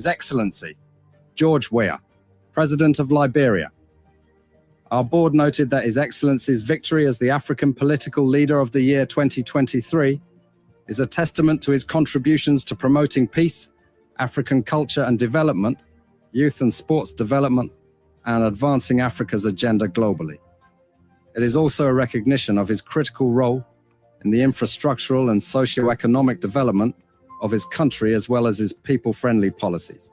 His Excellency, George Weah, President of Liberia. Our board noted that His Excellency's victory as the African Political Leader of the Year 2023 is a testament to his contributions to promoting peace, African culture and development, youth and sports development, and advancing Africa's agenda globally. It is also a recognition of his critical role in the infrastructural and socio-economic development of his country as well as his people-friendly policies.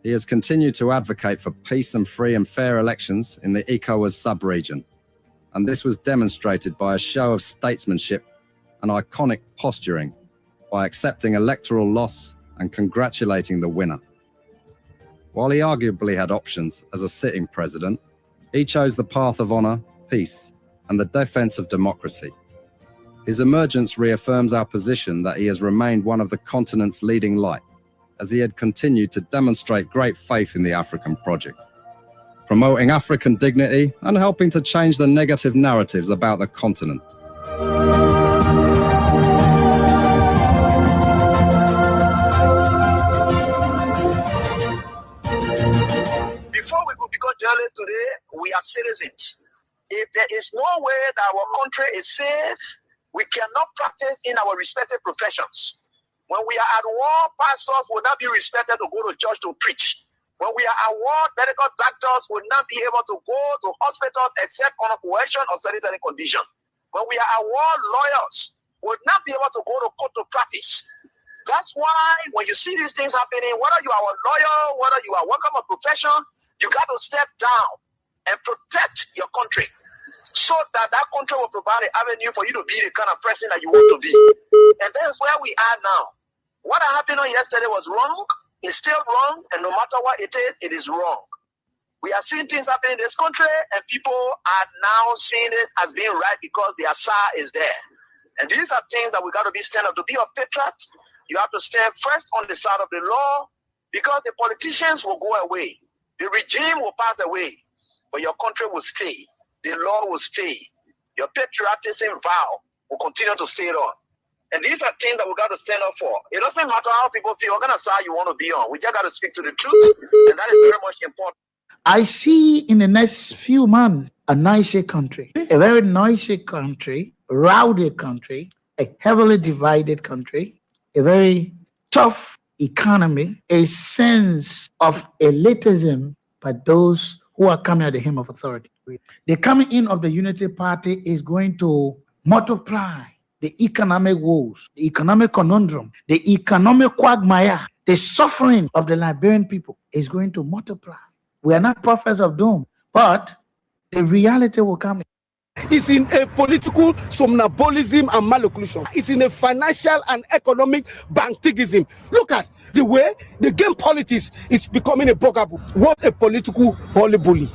He has continued to advocate for peace and free and fair elections in the ECOWAS sub-region, and this was demonstrated by a show of statesmanship and iconic posturing by accepting electoral loss and congratulating the winner. While he arguably had options as a sitting president, he chose the path of honor, peace, and the defense of democracy. His emergence reaffirms our position that he has remained one of the continent's leading light, as he had continued to demonstrate great faith in the African project, promoting African dignity and helping to change the negative narratives about the continent. Before we could become journalists today, we are citizens. If there is no way that our country is safe, we cannot practice in our respective professions. When we are at war, pastors will not be respected to go to church to preach. When we are at war, medical doctors will not be able to go to hospitals except on a coercion or sanitary condition. When we are at war, lawyers will not be able to go to court to practice. That's why when you see these things happening, whether you are a lawyer, whether you are working a profession, you got to step down and protect your country so that that country will provide an avenue for you to be the kind of person that you want to be. And that's where we are now. What happened on yesterday was wrong. It's still wrong. And no matter what it is wrong. We are seeing things happening in this country, and people are now seeing it as being right because the Asa is there. And these are things that we got to be stand up. To be a patriot, you have to stand first on the side of the law, because the politicians will go away. The regime will pass away, but your country will stay. The law will stay. Your patriotism vow will continue to stay on. And these are things that we got to stand up for. It doesn't matter how people feel, what kind of side you want to be on. We just got to speak to the truth, and that is very much important. I see in the next few months a nicer country, a very noisy country, rowdy country, a heavily divided country, a very tough economy, a sense of elitism by those who are coming at the hem of authority. The coming in of the Unity Party is going to multiply the economic woes, the economic conundrum, the economic quagmire, the suffering of the Liberian people is going to multiply. We are not prophets of doom, but the reality will come. It's in a political somnambulism and malocclusion. It's in a financial and economic bantigism. Look at the way the game politics is becoming a bugaboo. What a political holy-bully.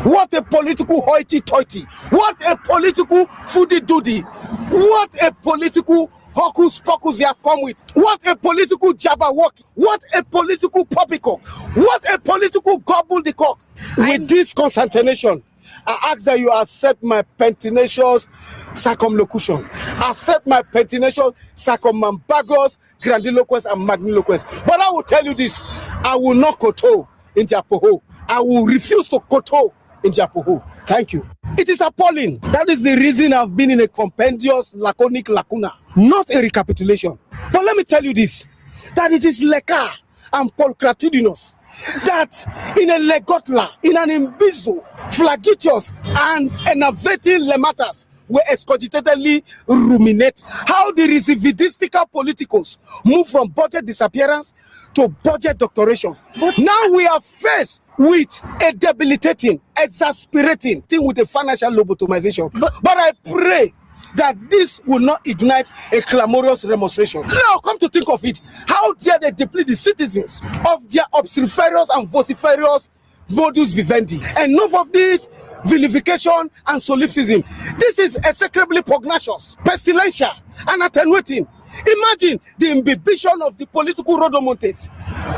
What a political hoity-toity. What a political foodie-doody. What a political hocus-pocus they have come with. What a political jabberwock. What a political poppycock. What a political gobbledygook. With this consternation, I ask that you accept my pertinacious circumlocution. Accept my pertinacious circumambagous grandiloquence and magniloquence. But I will tell you this, I will not koto in Japoho. I will refuse to koto in Japoho. Thank you. It is appalling. That is the reason I've been in a compendious laconic lacuna, not a recapitulation. But let me tell you this, that it is Leka and pulchritudinous that in a legotla, in an imbizo, flagitious and enervating lematas were excogitatedly ruminate how the recidivistical politicals move from budget disappearance to budget doctoration. Now we are faced with a debilitating, exasperating thing with a financial lobotomization. But I pray that this will not ignite a clamorous remonstration. Now, come to think of it, how dare they deplete the citizens of their obstreperous and vociferous modus vivendi? Enough of this vilification and solipsism. This is execrably pugnacious, pestilential, and attenuating. Imagine the imbibition of the political rodomontates,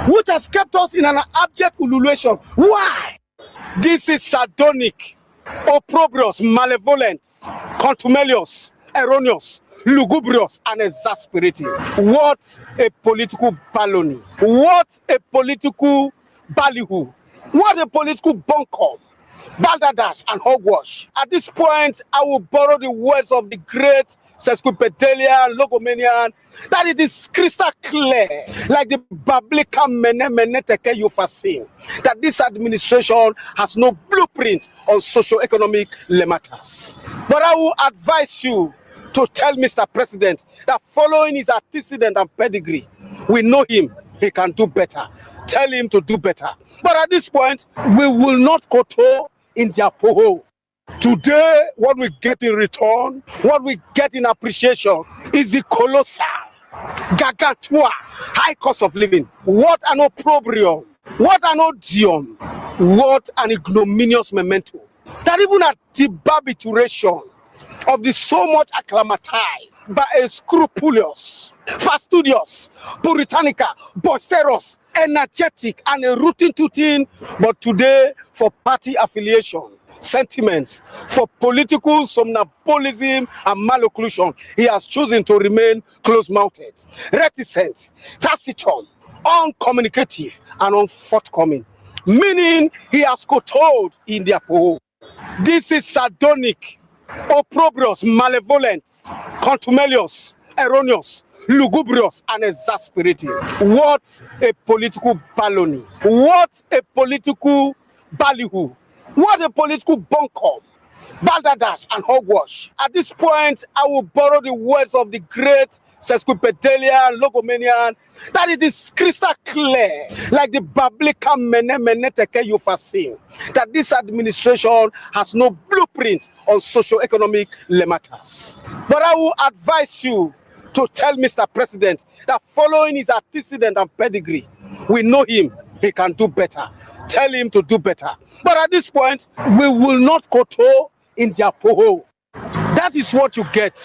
which has kept us in an abject ululation. Why? This is sardonic, opprobrious, malevolent, contumelious, erroneous, lugubrious, and exasperating. What a political baloney. What a political ballyhoo. What a political bunkum. Balderdash and hogwash. At this point, I will borrow the words of the great sesquipedalian, logomanian, that it is crystal clear, like the biblical Menemeneteke Yofasin, that this administration has no blueprint on socio-economic matters. But I will advise you to tell Mr. President that following his antecedent and pedigree, we know him, he can do better. Tell him to do better. But at this point, we will not kowtow in their poho. Today, what we get in return, what we get in appreciation is the colossal, gargantua, high cost of living. What an opprobrium, what an odium, what an ignominious memento. That even at the barbituration of the so much acclimatized by a scrupulous, fastidious, puritanical, boisterous, energetic, and a rooting-tooting, but today for party affiliation, sentiments, for political somnambulism and malocclusion, he has chosen to remain close-mouthed, reticent, taciturn, uncommunicative, and unforthcoming, meaning he has kowtowed in their poho. This is sardonic, opprobrious, malevolent, contumelious, erroneous, lugubrious, and exasperating. What a political baloney. What a political ballyhoo. What a political bunkum. Balderdash and hogwash. At this point, I will borrow the words of the great sesquipedalian, logomanian, that it is crystal clear, like the biblical Menemeneteke Yofasin, that this administration has no blueprint on socio-economic matters. But I will advise you to tell Mr. President that following his antecedent and pedigree, we know him, he can do better. Tell him to do better. But at this point, we will not kowtow in their poho. That is what you get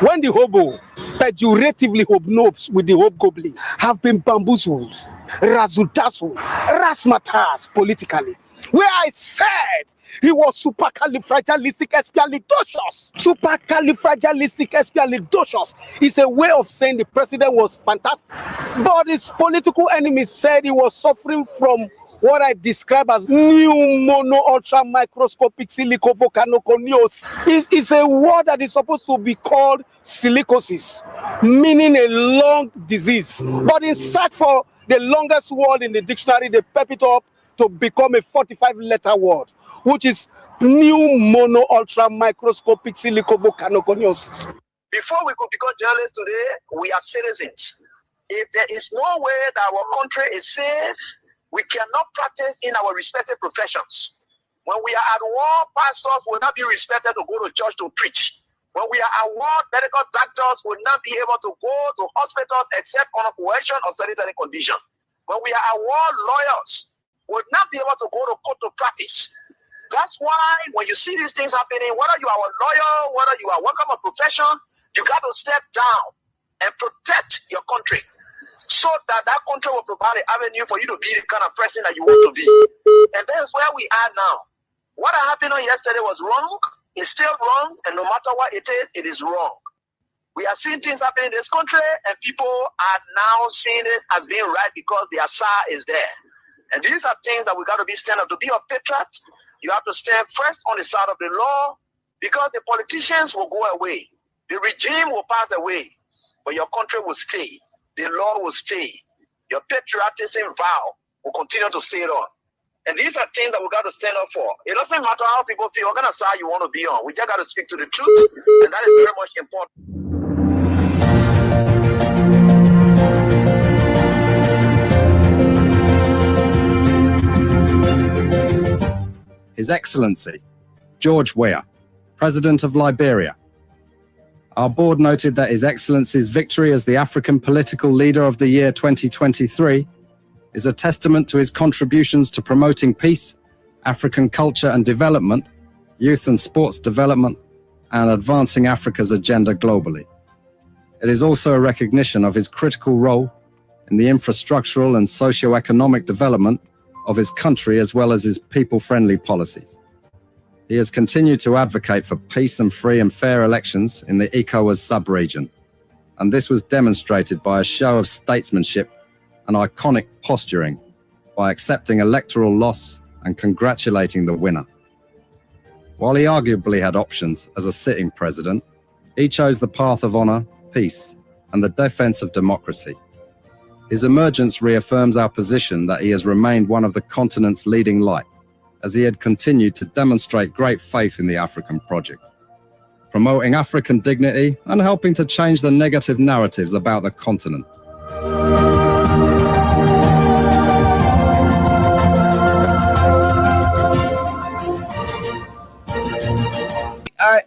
when the hobo, pejoratively hobnobs with the hobgoblin, have been bamboozled, razzle-dazzled, razzmatazz politically. Where I said he was supercalifragilisticexpialidocious. Supercalifragilisticexpialidocious is a way of saying the president was fantastic. But his political enemies said he was suffering from what I describe as new mono ultra microscopic silicovolcanoconiosis. It's a word that is supposed to be called silicosis, meaning a lung disease. But in search for the longest word in the dictionary, they pep it up to become a 45-letter word, which is new mono ultra microscopic silicovolcanoconiosis. Before we could become journalists today, we are citizens. If there is no way that our country is safe, we cannot practice in our respective professions. When we are at war, pastors will not be respected to go to church to preach. When we are at war, medical doctors will not be able to go to hospitals except on a coercion or sanitary condition. When we are at war, lawyers will not be able to go to court to practice. That's why when you see these things happening, whether you are a lawyer, whether you are working a profession, you got to step down and protect your country so that that country will provide an avenue for you to be the kind of person that you want to be. And that's where we are now. What happened on yesterday was wrong. It's still wrong. And no matter what it is wrong. We are seeing things happening in this country, and people are now seeing it as being right because the Asa is there. And these are things that we got to be stand up. To be a patriot, you have to stand first on the side of the law, because the politicians will go away. The regime will pass away, but your country will stay. The law will stay. Your patriotism vow will continue to stay on. And these are things that we got to stand up for. It doesn't matter how people feel, what kind of side you want to be on. We just got to speak to the truth, and that is very much important. His Excellency, George Weah, President of Liberia. Our board noted that His Excellency's victory as the African Political Leader of the Year 2023 is a testament to his contributions to promoting peace, African culture and development, youth and sports development, and advancing Africa's agenda globally. It is also a recognition of his critical role in the infrastructural and socio-economic development of his country, as well as his people-friendly policies. He has continued to advocate for peace and free and fair elections in the ECOWAS sub-region, and this was demonstrated by a show of statesmanship and iconic posturing by accepting electoral loss and congratulating the winner. While he arguably had options as a sitting president, he chose the path of honour, peace, and the defence of democracy. His emergence reaffirms our position that he has remained one of the continent's leading light, as he had continued to demonstrate great faith in the African project, promoting African dignity and helping to change the negative narratives about the continent.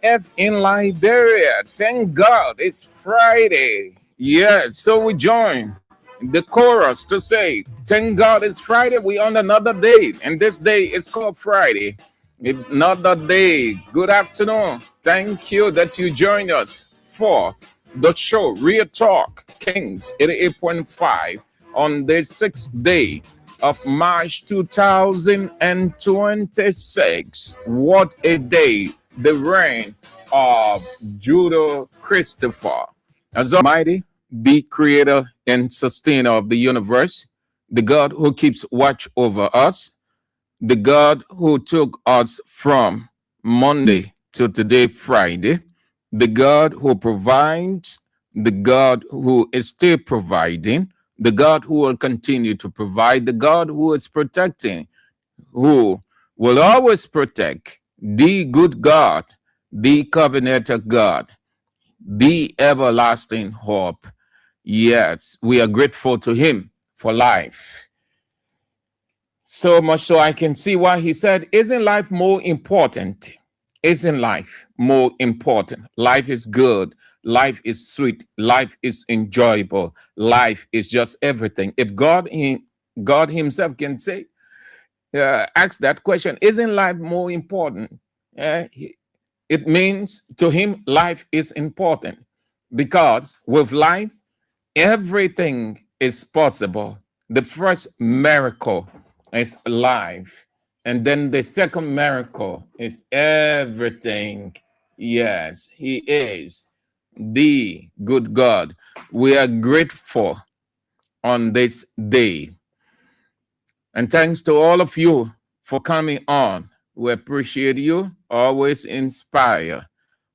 IF in Liberia. Thank God it's Friday. Yes, so we join the chorus to say, thank God it's Friday. We on another day, and this day is called Friday. Another day. Good afternoon. Thank you that you joined us for the show Real Talk Kings 88.5 on the 6th day of March 2026. What a day. The reign of Judah Christopher. As Almighty, the creator and sustainer of the universe, the God who keeps watch over us, the God who took us from Monday to today, Friday, the God who provides, the God who is still providing, the God who will continue to provide, the God who is protecting, who will always protect, the good God, the covenantal God, the everlasting hope. Yes, we are grateful to him for life. So much so I can see why he said, isn't life more important? Isn't life more important? Life is good. Life is sweet. Life is enjoyable. Life is just everything. If God himself can say, ask that question, isn't life more important? It means to him life is important, because with life everything is possible. The first miracle is life, and then the second miracle is everything. Yes, he is the good God. We are grateful on this day. And thanks to all of you for coming on. We appreciate you, always inspired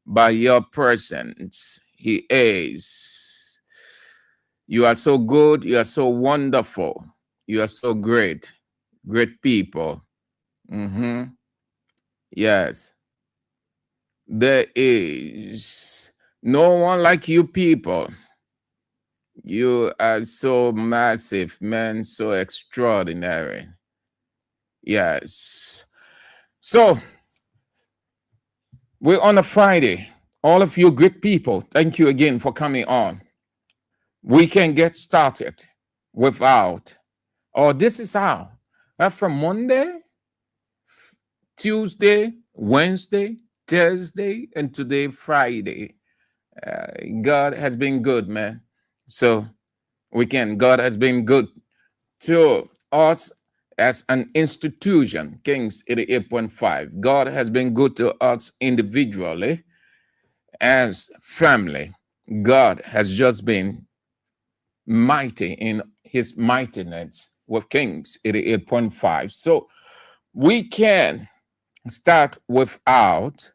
by your presence. He is. You are so good. You are so wonderful. You are so great. Great people. Yes. There is no one like you people. You are so massive, man, so extraordinary. Yes. So, we're on a Friday. All of you great people, thank you again for coming on. We can get started without, this is how. From Monday, Tuesday, Wednesday, Thursday, and today, Friday. God has been good, man. So God has been good to us as an institution, Kings 88.5. God has been good to us individually, as family. God has just been mighty in his mightiness with Kings 88.5. So we can start without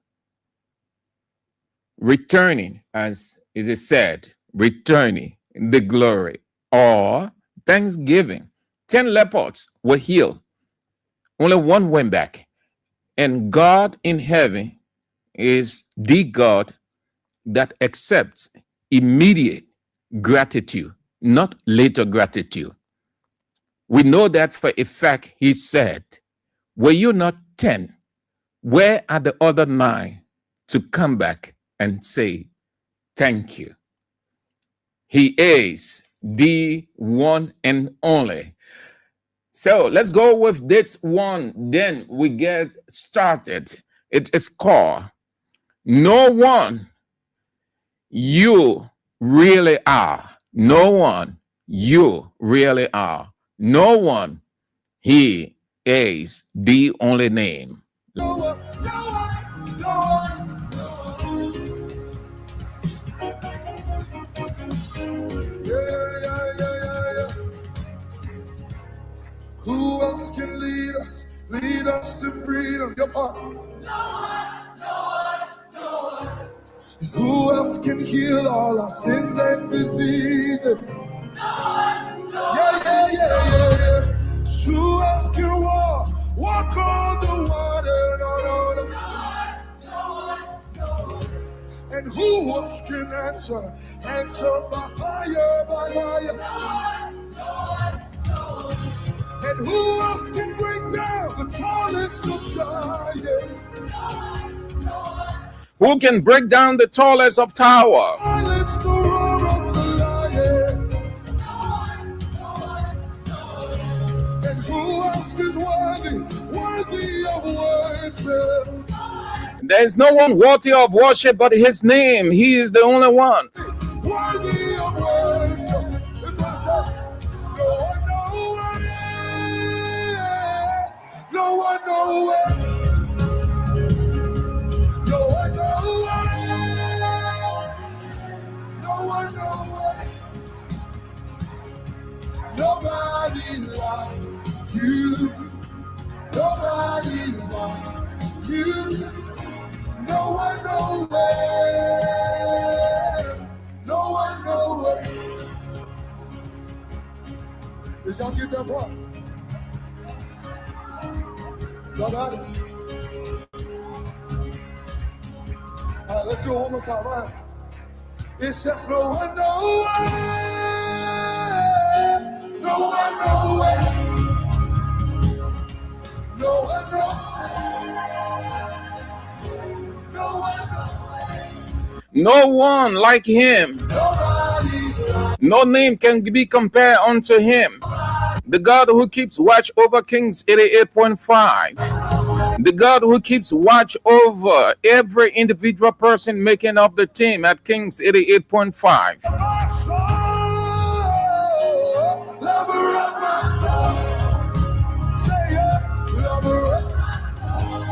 returning, as it is said, returning the glory or thanksgiving. 10 lepers were healed. Only one went back. And God in heaven is the God that accepts immediate gratitude, not later gratitude. We know that for a fact. He said, were you not 10? Where are the other 9 to come back and say, thank you? He is the one and only. So let's go with this one. Then we get started. It is called No One You Really Are. No one you really are. No one. He is the only name. No one Who else can heal all our sins and diseases? Yeah. Who else can walk on the water? No. And who else can answer by fire? And who else can break down the tallest of giants? Who can break down the tallest of tower? Silence the roar of the lion. And who else is worthy of worship? There is no one worthy of worship but his name. He is the only one. Worthy of worship. This one said, no one nowhere. Nobody like you. Nobody like you. No one nowhere. No one nowhere. Did y'all get that part? Y'all got it? All right, let's do it one more time, all right? It's just no one nowhere. No one nowhere. No one nowhere. No one nowhere. No one like him. Nobody. No name can be compared unto him. The God who keeps watch over Kings 88.5. The God who keeps watch over every individual person making up the team at Kings 88.5. My soul, lover of my soul. Say it, lover of my soul.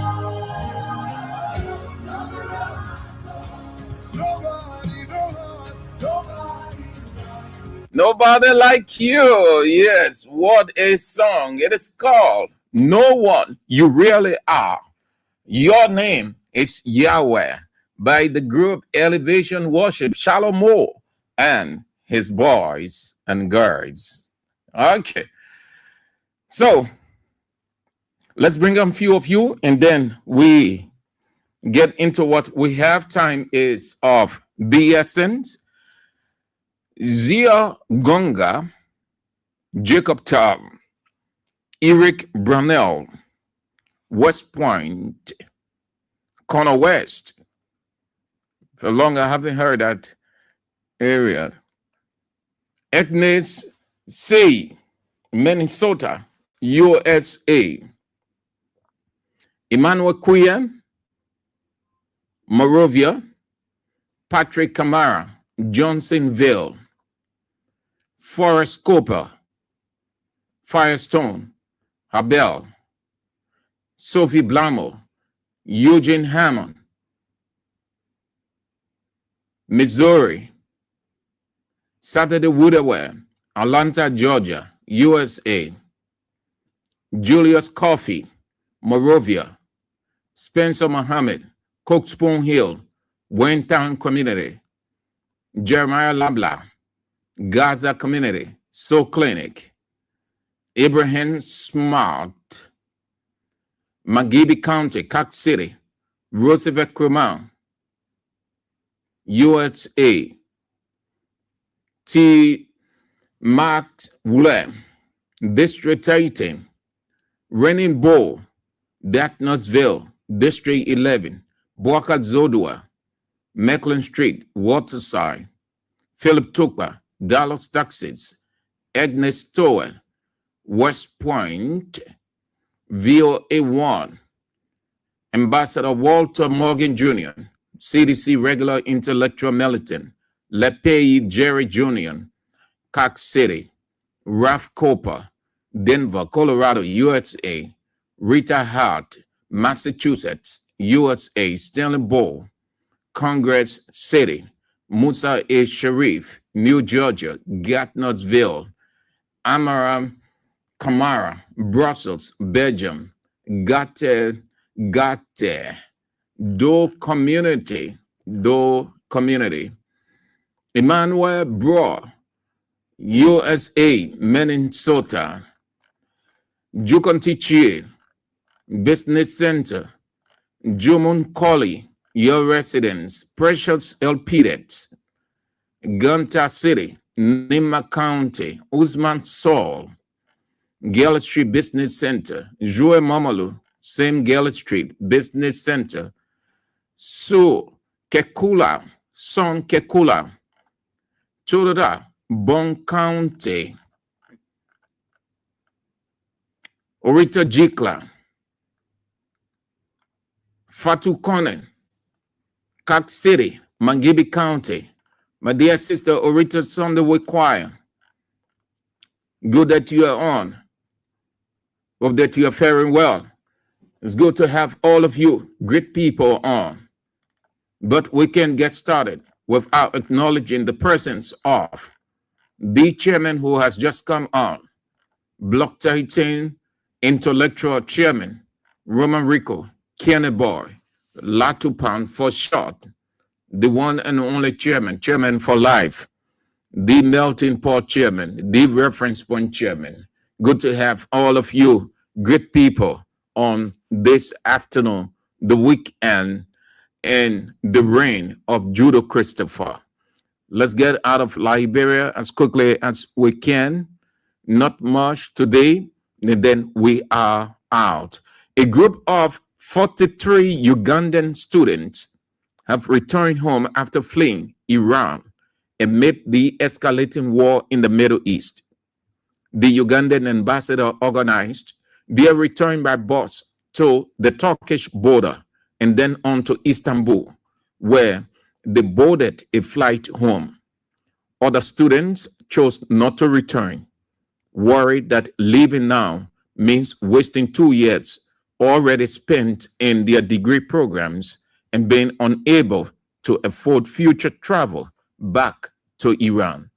Nobody like you. Yes, what a song. It is called No One. You Really Are. Your name is Yahweh by the group Elevation Worship, Shalom Moore and his boys and girls. Okay. So let's bring on a few of you and then we get into what we have. Time is of the essence. Zia Gonga, Jacob Tam, Eric Brownell, West Point, Connor West. For long I haven't heard that area. Agnes C, Minnesota, USA. Emmanuel Quia, Morovia. Patrick Camara, Johnsonville. Forrest Cooper, Firestone, Abel, Sophie Blamo, Eugene Hammond, Missouri, Saturday Woodaware, Atlanta, Georgia, USA, Julius Coffey, Morovia, Spencer Mohammed, Cookspoon Hill, Wayne Community, Jeremiah Labla, Gaza Community, Soul Clinic, Abraham Smart, Magibby County, Cox City, Roosevelt Cremant, USA, T. Mark Wule, District 18, Renin Bow, Darknessville, District 11, Boakat Zodua, Macklin Street, Waterside, Philip Tukpa, Dallas, Texas, Agnes Tower, West Point, VOA1, Ambassador Walter Morgan Jr., CDC Regular Intellectual Militant, LePay Jerry Jr., Cox City, Ralph Cooper, Denver, Colorado, USA, Rita Hart, Massachusetts, USA, Stanley Ball, Congress City, Musa A. Sharif, New Georgia, Gatnosville, Amara Kamara, Brussels, Belgium, Gate, Do Community, Emmanuel Bro, USA, Minnesota, Jukontichie, Business Center, Jumun Colley, your residence, Precious Elpidex, Gunta City, Nima County, Usman Saul, Gale Street Business Center, Joe Mamalu, same Gale Street Business Center, Su Kekula, Son Kekula, Tudora, Bon County, Orita Jikla, Fatu Konen, Kak City, Mangibi County. My dear sister Orita Sunday Choir, good that you are on. Hope that you are faring well. It's good to have all of you great people on. But we can get started without acknowledging the presence of the chairman who has just come on, Block 13 Intellectual Chairman, Roman Rico, Kenny Boy, Latupan for short, the one and only chairman for life, the melting pot chairman, the reference point chairman. Good to have all of you great people on this afternoon, the weekend, and the reign of Judo Christopher. Let's get out of Liberia as quickly as we can. Not much today, and then we are out. A group of 43 Ugandan students have returned home after fleeing Iran amid the escalating war in the Middle East. The Ugandan ambassador organized their return by bus to the Turkish border and then on to Istanbul, where they boarded a flight home. Other students chose not to return, worried that leaving now means wasting 2 years already spent in their degree programs and being unable to afford future travel back to Iran.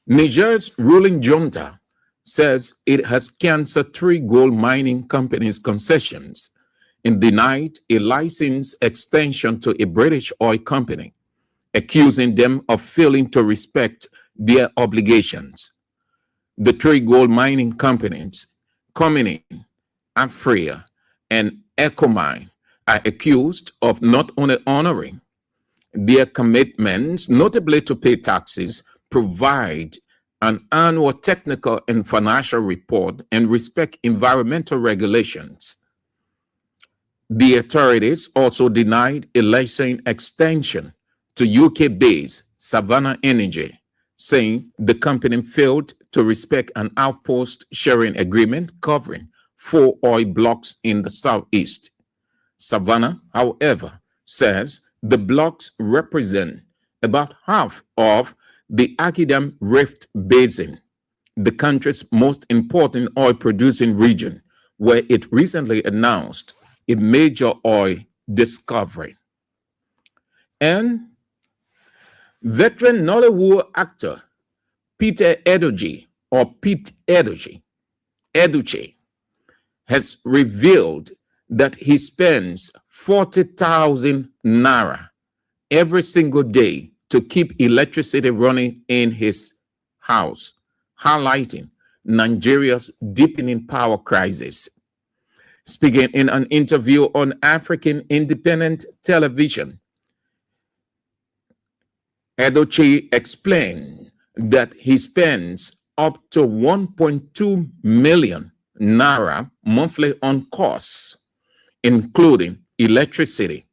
Niger's ruling junta says it has canceled 3 gold mining companies' concessions and denied a license extension to a British oil company, accusing them of failing to respect their obligations. The 3 gold mining companies, Cominin, Afria, and Ecomine, are accused of not only honoring their commitments, notably to pay taxes, provide an annual technical and financial report, and respect environmental regulations. The authorities also denied a license extension to UK-based Savannah Energy, saying the company failed to respect an outpost sharing agreement covering 4 oil blocks in the southeast. Savannah, however, says the blocks represent about half of the Akidam Rift Basin, the country's most important oil-producing region, where it recently announced a major oil discovery. And veteran Nollywood actor Peter Edochie, or Pete Edochie, has revealed that he spends 40,000 naira every single day to keep electricity running in his house, highlighting Nigeria's deepening power crisis. Speaking in an interview on African Independent Television, Edochie explained that he spends up to 1.2 million naira monthly on costs, including electricity,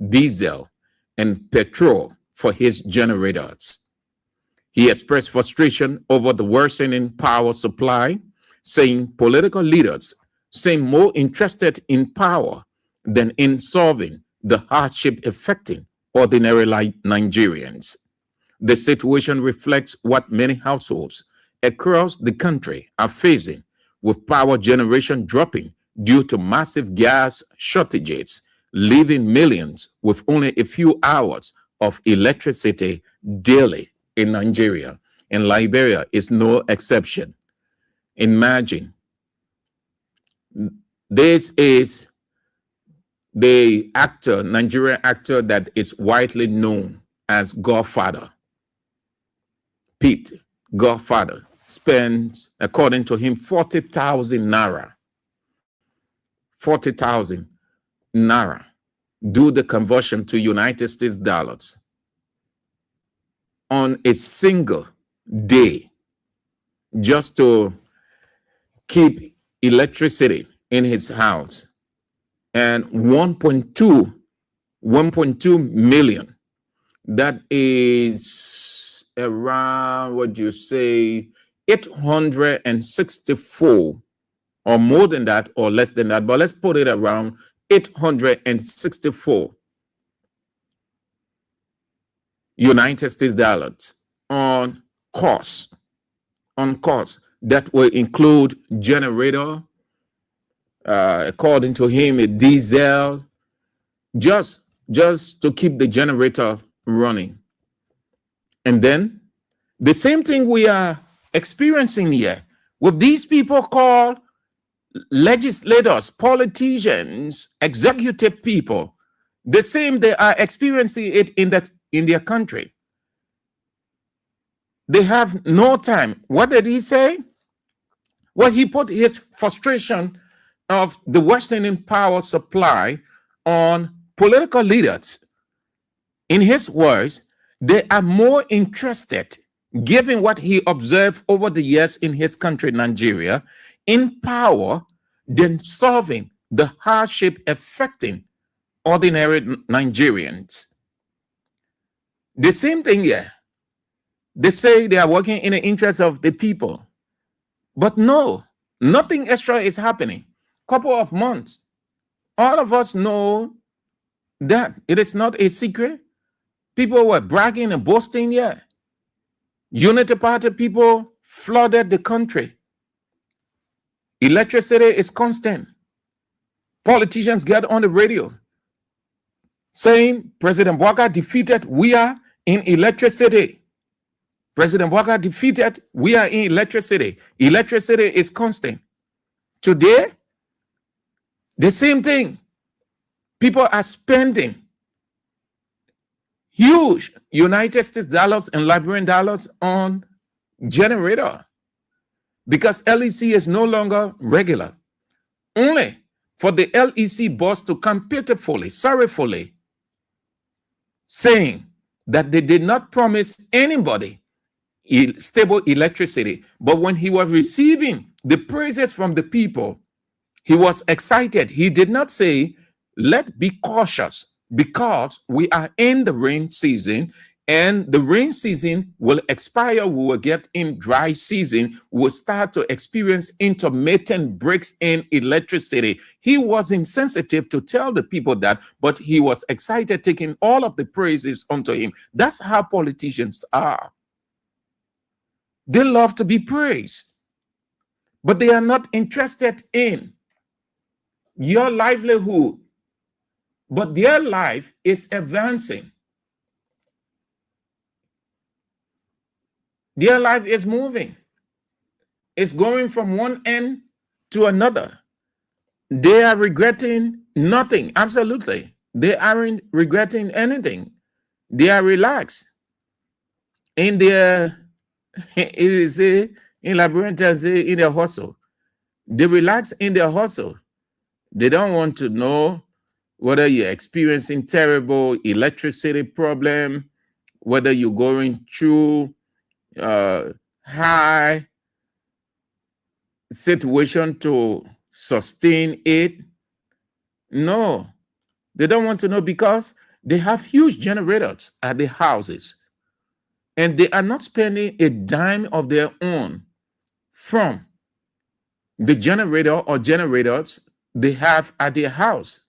diesel, and petrol for his generators. He expressed frustration over the worsening power supply, saying political leaders seem more interested in power than in solving the hardship affecting ordinary Nigerians. The situation reflects what many households across the country are facing, with power generation dropping due to massive gas shortages, leaving millions with only a few hours of electricity daily in Nigeria. And Liberia is no exception. Imagine, this is the actor, Nigerian actor that is widely known as Godfather, Pete Godfather, spends, according to him, 40,000 naira. 40,000 naira. Do the conversion to United States dollars on a single day just to keep electricity in his house. And 1.2 million. That is around, what do you say, 864, or more than that, or less than that, but let's put it around 864 United States dollars on costs. That will include generator, according to him, a diesel, just to keep the generator running. And then the same thing we are experiencing here with these people called legislators, politicians, executive people. The same, they are experiencing it in their country. They have no time. What did he say? Well, he put his frustration of the Western power supply on political leaders. In his words, they are more interested, given what he observed over the years in his country, Nigeria, in power than solving the hardship affecting ordinary Nigerians. The same thing here. They say they are working in the interest of the people. But no, nothing extra is happening. Couple of months. All of us know that it is not a secret. People were bragging and boasting here. Unity Party people flooded the country. Electricity is constant. Politicians get on the radio saying President Bouaga defeated, we are in electricity. President Bouaga defeated, we are in electricity. Electricity is constant. Today, the same thing. People are spending huge United States dollars and Liberian dollars on generator because LEC is no longer regular. Only for the LEC boss to come pitifully, sorrowfully, saying that they did not promise anybody stable electricity. But when he was receiving the praises from the people, he was excited. He did not say, let's be cautious because we are in the rain season and the rain season will expire. We will get in dry season. We'll start to experience intermittent breaks in electricity. He was insensitive to tell the people that, but he was excited, taking all of the praises unto him. That's how politicians are. They love to be praised, but they are not interested in your livelihood, but their life is advancing. Their life is moving. It's going from one end to another. They are regretting nothing. Absolutely. They aren't regretting anything. They are relaxed in their, in Liberian, in their hustle. They relax in their hustle. They don't want to know whether you're experiencing terrible electricity problem, whether you're going through high situation to sustain it. No, they don't want to know because they have huge generators at the houses and they are not spending a dime of their own from the generator or generators they have at their house.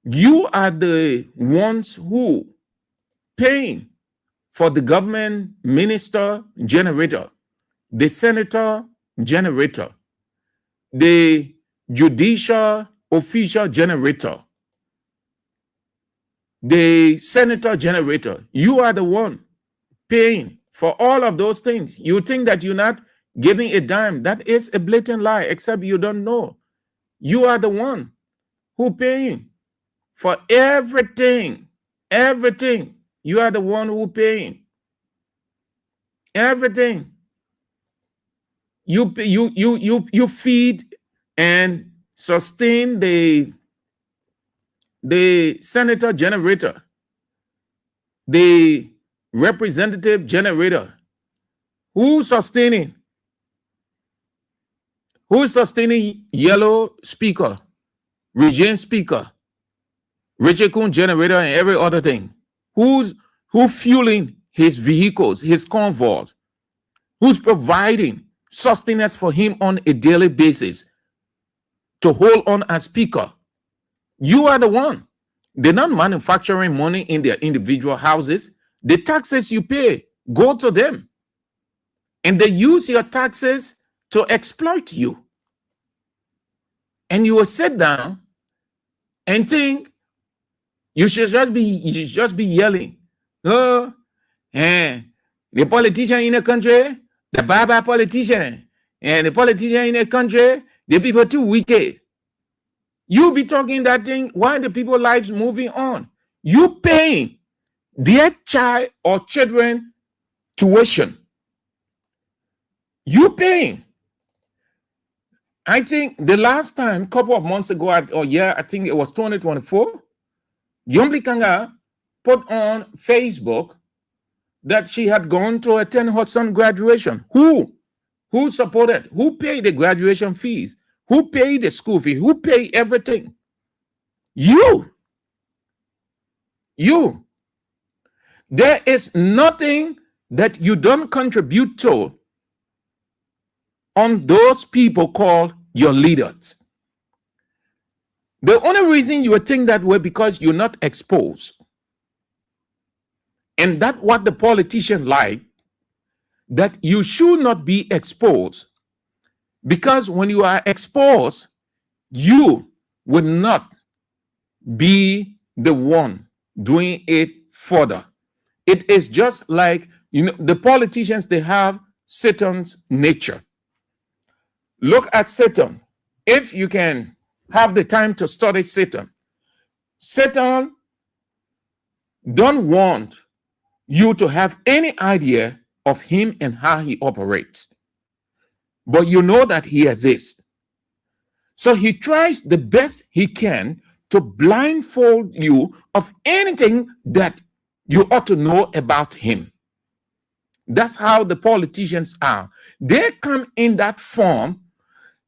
You are the ones who paying for the government minister generator, the senator generator, the judicial official generator, the senator generator. You are the one paying for all of those things. You think that you're not giving a dime. That is a blatant lie, except you don't know. You are the one who paying for everything. Everything. You are the one who paying. Everything. You feed and sustain the senator generator, the representative generator. Who's sustaining? Who's sustaining yellow speaker, Regine speaker, Richard Kun generator, and every other thing? Who fueling his vehicles, his convoys? Who's providing sustenance for him on a daily basis to hold on as speaker? You are the one. They're not manufacturing money in their individual houses. The taxes you pay go to them. And they use your taxes to exploit you. And you will sit down and think you should just be yelling. Oh, the politician in the country, the bad politician, and the politician in the country, the people too wicked. You be talking that thing while the people lives moving on. You paying their child or children tuition. You paying. I think the last time, a couple of months ago, I think it was 2024, Yomli Kanga put on Facebook that she had gone to attend her son's graduation. Who supported? Who paid the graduation fees? Who paid the school fee? Who paid everything? You. There is nothing that you don't contribute to on those people called your leaders. The only reason you would think that way because you're not exposed. And that's what the politician like, that you should not be exposed. Because when you are exposed, you will not be the one doing it further. It is just like, the politicians, they have Satan's nature. Look at Satan. If you can have the time to study Satan, Satan don't want you to have any idea of him and how he operates. But you know that he exists. So he tries the best he can to blindfold you of anything that you ought to know about him. That's how the politicians are. They come in that form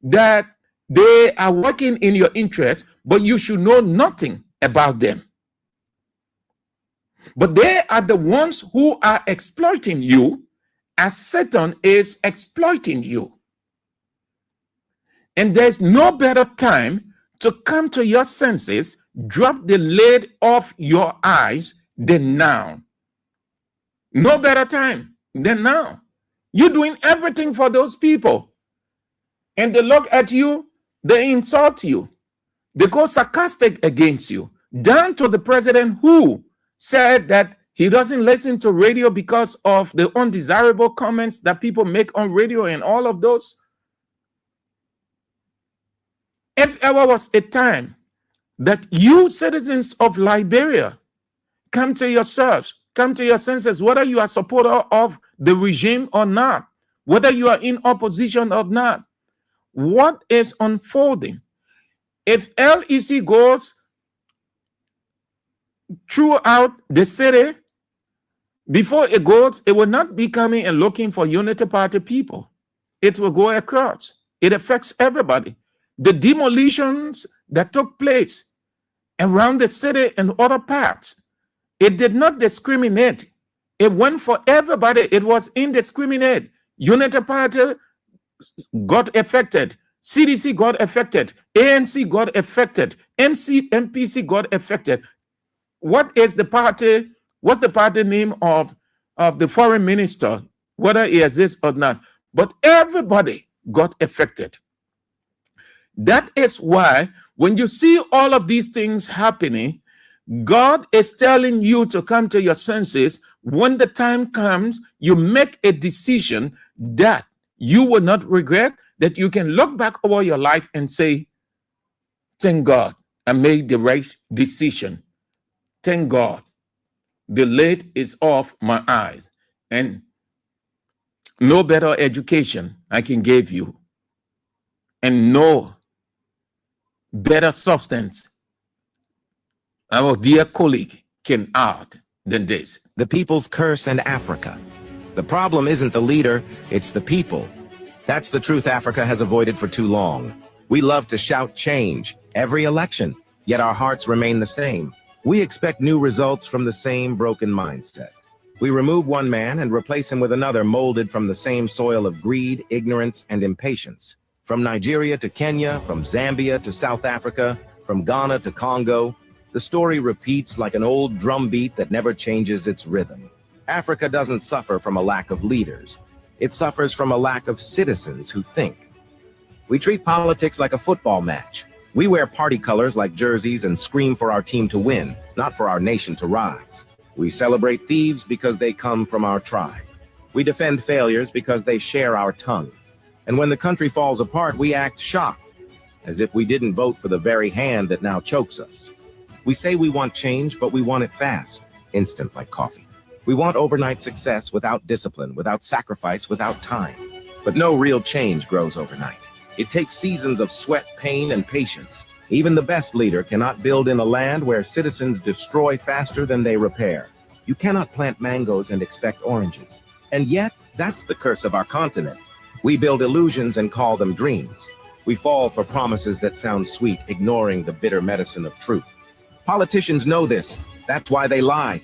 that they are working in your interest, but you should know nothing about them. But they are the ones who are exploiting you as Satan is exploiting you. And there's no better time to come to your senses, drop the lid off your eyes than now. No better time than now. You're doing everything for those people. And they look at you, they insult you. They go sarcastic against you. Down to the president who said that he doesn't listen to radio because of the undesirable comments that people make on radio and all of those. If ever was a time that you citizens of Liberia come to yourselves, come to your senses, whether you are a supporter of the regime or not, whether you are in opposition or not, what is unfolding? If LEC goes throughout the city, before it goes, it will not be coming and looking for Unity Party people. It will go across. It affects everybody. The demolitions that took place around the city and other parts, it did not discriminate. It went for everybody. It was indiscriminate. Unity Party got affected. CDC got affected. ANC got affected. MPC got affected. What is the party? What's the party name of the foreign minister, whether he exists or not? But everybody got affected. That is why when you see all of these things happening, God is telling you to come to your senses. When the time comes, you make a decision that you will not regret, that you can look back over your life and say, thank God I made the right decision. Thank God. The lid is off my eyes, and no better education I can give you, and no better substance our dear colleague can add than this. The people's curse in Africa. The problem isn't the leader, it's the people. That's the truth Africa has avoided for too long. We love to shout change every election, yet our hearts remain the same. We expect new results from the same broken mindset. We remove one man and replace him with another molded from the same soil of greed, ignorance, and impatience. From Nigeria to Kenya, from Zambia to South Africa, from Ghana to Congo, the story repeats like an old drumbeat that never changes its rhythm. Africa doesn't suffer from a lack of leaders. It suffers from a lack of citizens who think. We treat politics like a football match. We wear party colors like jerseys and scream for our team to win, not for our nation to rise. We celebrate thieves because they come from our tribe. We defend failures because they share our tongue. And when the country falls apart, we act shocked, as if we didn't vote for the very hand that now chokes us. We say we want change, but we want it fast, instant like coffee. We want overnight success without discipline, without sacrifice, without time. But no real change grows overnight. It takes seasons of sweat, pain, and patience. Even the best leader cannot build in a land where citizens destroy faster than they repair. You cannot plant mangoes and expect oranges. And yet, that's the curse of our continent. We build illusions and call them dreams. We fall for promises that sound sweet, ignoring the bitter medicine of truth. Politicians know this. That's why they lie.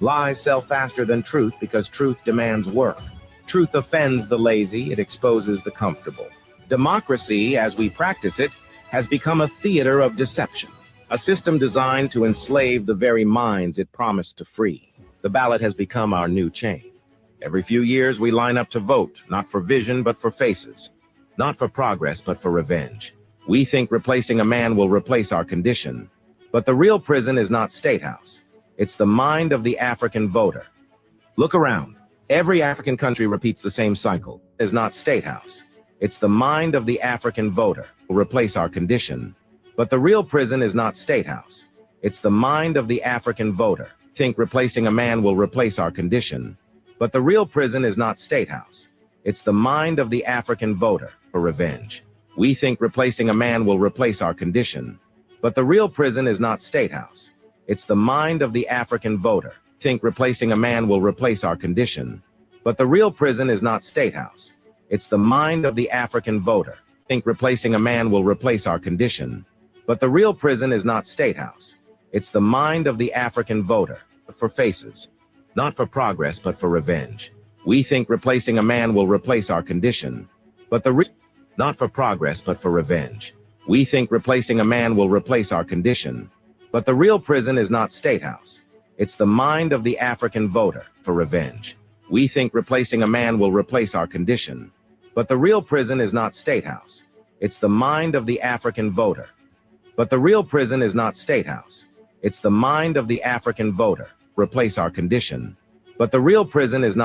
Lies sell faster than truth because truth demands work. Truth offends the lazy, it exposes the comfortable. Democracy, as we practice it, has become a theater of deception, a system designed to enslave the very minds it promised to free. The ballot has become our new chain. Every few years, we line up to vote, not for vision, but for faces, not for progress, but for revenge. We think replacing a man will replace our condition, but the real prison is not State House. It's the mind of the African voter. Look around. Every African country repeats the same cycle. It's not State House. It's the mind of the African voter will replace our condition, but the real prison is not State House. It's the mind of the African voter. Think replacing a man will replace our condition, but the real prison is not State House. It's the mind of the African voter for revenge. We think replacing a man will replace our condition, but the real prison is not State House. It's the mind of the African voter. Think replacing a man will replace our condition, but the real prison is not State House. It's the mind of the African voter. Think replacing a man will replace our condition, but the real prison is not State House. It's the mind of the African voter for faces, not for progress, but for revenge. We think replacing a man will replace our condition, but not for progress, but for revenge. We think replacing a man will replace our condition, but the real prison is not State House. It's the mind of the African voter for revenge. We think replacing a man will replace our condition, but the real prison is not State House. It's the mind of the African voter. But the real prison is not State House. It's the mind of the African voter. Replace our condition. But the real prison is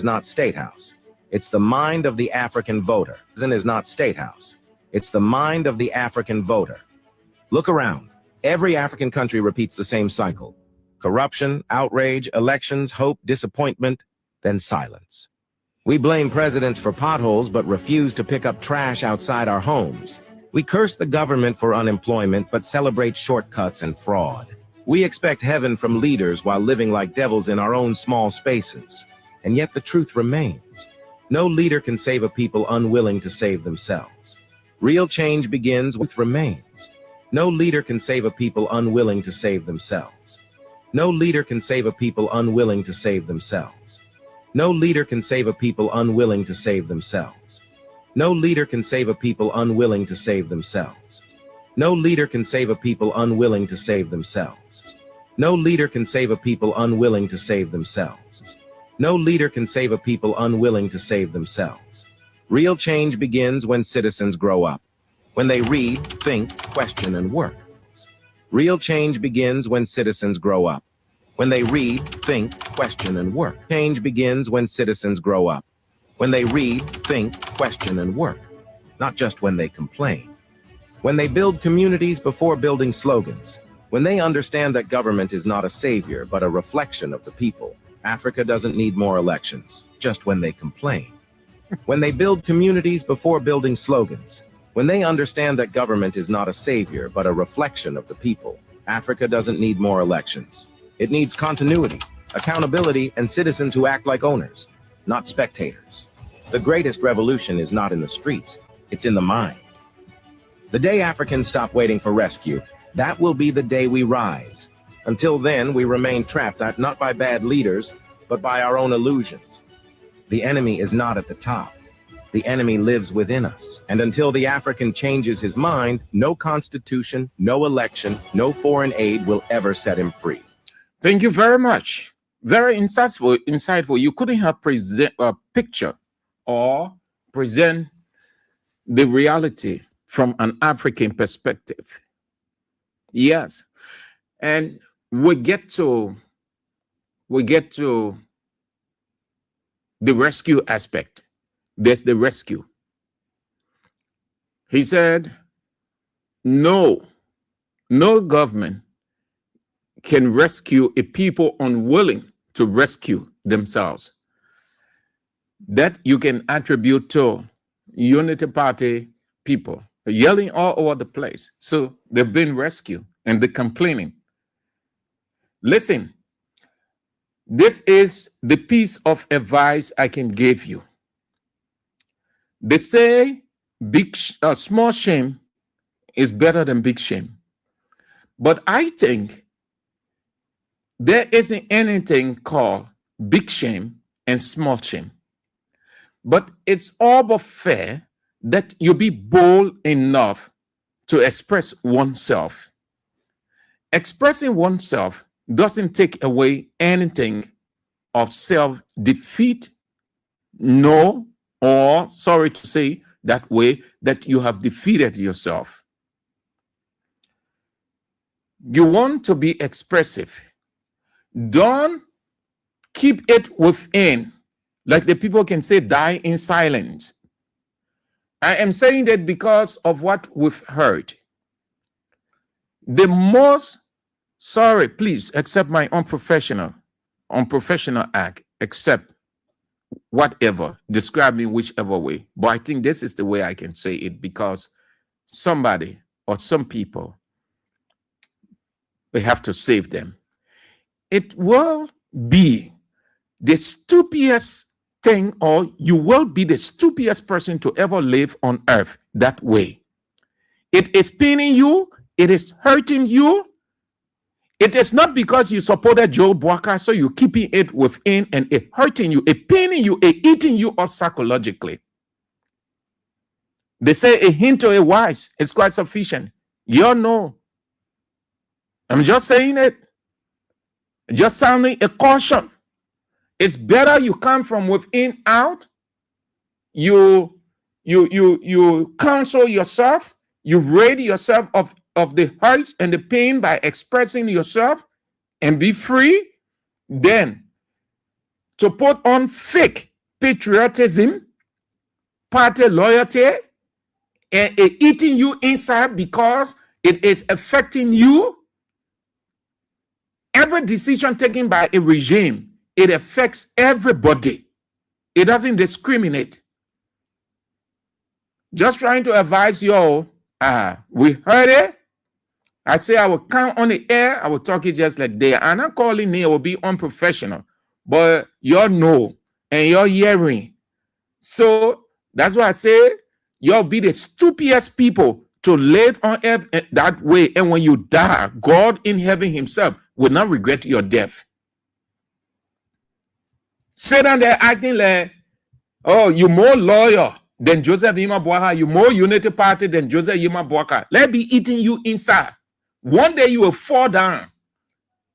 not State House. It's the mind of the African voter. Prison is not State House. It's the mind of the African voter. Look around. Every African country repeats the same cycle. Corruption, outrage, elections, hope, disappointment, then silence. We blame presidents for potholes but refuse to pick up trash outside our homes. We curse the government for unemployment but celebrate shortcuts and fraud. We expect heaven from leaders while living like devils in our own small spaces. And yet the truth remains. No leader can save a people unwilling to save themselves. Real change begins with remains. No leader can save a people unwilling to save themselves. No leader can save a people unwilling to save themselves. No leader can save a people unwilling to save themselves. No leader can save a people unwilling to save themselves. No leader can save a people unwilling to save themselves. No leader can save a people unwilling to save themselves. No leader can save a people unwilling to save themselves. Real change begins when citizens grow up, when they read, think, question, and work. Real change begins when citizens grow up, when they read, think, question, and work. Change begins when citizens grow up, when they read, think, question, and work, not just when they complain. When they build communities before building slogans. When they understand that government is not a savior, but a reflection of the people. Africa doesn't need more elections, just when they complain. When they build communities before building slogans. When they understand that government is not a savior, but a reflection of the people. Africa doesn't need more elections. It needs continuity, accountability, and citizens who act like owners, not spectators. The greatest revolution is not in the streets, it's in the mind. The day Africans stop waiting for rescue, that will be the day we rise. Until then, we remain trapped not by bad leaders, but by our own illusions. The enemy is not at the top. The enemy lives within us. And until the African changes his mind, no constitution, no election, no foreign aid will ever set him free. Thank you very much. Very insightful. You couldn't have present a picture or present the reality from an African perspective. Yes. And we get to the rescue aspect. There's the rescue. He said, no government can rescue a people unwilling to rescue themselves. That you can attribute to Unity Party people yelling all over the place. So they've been rescued and they're complaining. Listen, this is the piece of advice I can give you. They say small shame is better than big shame. But I think there isn't anything called big shame and small shame. But it's all but fair that you be bold enough to express oneself. Expressing oneself doesn't take away anything of self-defeat, no, or sorry to say that way, that you have defeated yourself. You want to be expressive. Don't keep it within, like the people can say, die in silence. I am saying that because of what we've heard. The most, sorry, please accept my unprofessional act, accept whatever, describe me whichever way. But I think this is the way I can say it, because somebody or some people, we have to save them. It will be the stupidest thing, or you will be the stupidest person to ever live on earth that way. It is paining you. It is hurting you. It is not because you supported Joe Boakai, so you're keeping it within and it hurting you, it paining you, it eating you up psychologically. They say a hint to a wise is quite sufficient. You know. I'm just saying it. Just sounding a caution. It's better you come from within out. You counsel yourself. You rid yourself of the hurt and the pain by expressing yourself and be free. Then to put on fake patriotism, party loyalty, and eating you inside because it is affecting you. Every decision taken by a regime, it affects everybody. It doesn't discriminate. Just trying to advise you all, we heard it. I say I will come on the air, I will talk it just like they are. I'm not calling it, will be unprofessional, but you know and you're hearing. So that's why I say you'll be the stupidest people to live on earth that way. And when you die, God in heaven himself will not regret your death. Sit down there acting like, oh, you're more loyal than Joseph Yima Boakai, you're more Unity Party than Joseph Yima Boakai. Let be eating you inside. One day you will fall down.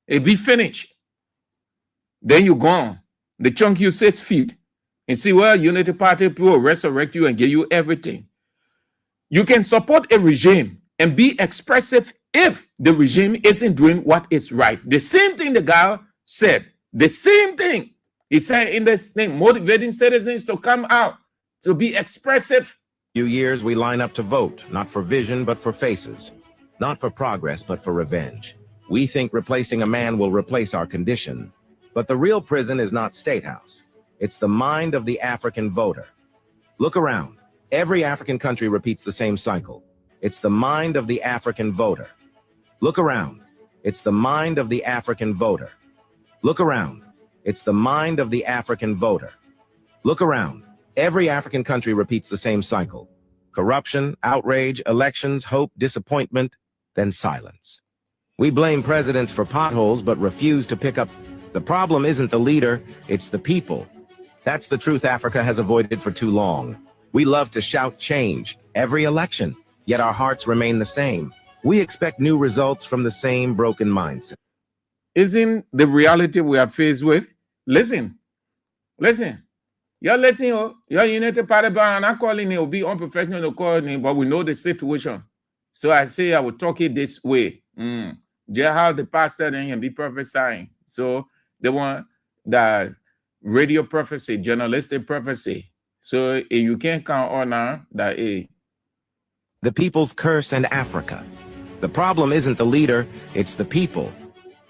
It'll be finished. Then you're gone. The chunk you 6 feet. And see, well, Unity Party people will resurrect you and give you everything. You can support a regime and be expressive if the regime isn't doing what is right. The same thing the guy said. The same thing. He said in this thing, motivating citizens to come out, to be expressive Few years we line up to vote, not for vision, but for faces. Not for progress, but for revenge. We think replacing a man will replace our condition. But the real prison is not State House. It's the mind of the African voter. Look around. Every African country repeats the same cycle. It's the mind of the African voter. Look around. It's the mind of the African voter. Look around. It's the mind of the African voter. Look around. Every African country repeats the same cycle. Corruption, outrage, elections, hope, disappointment, then silence. We blame presidents for potholes, but refuse to pick up. The problem isn't the leader, it's the people. That's the truth Africa has avoided for too long. We love to shout change every election, yet our hearts remain the same. We expect new results from the same broken mindset. Isn't the reality we are faced with? Listen. You're listening, you're United Party, and I'm calling it will be unprofessional to call it, but we know the situation. So I say I will talk it this way. Just how the pastor then can be prophesying. So they want the radio prophecy, journalistic prophecy. So you can't count on that. The people's curse and Africa. The problem isn't the leader, it's the people.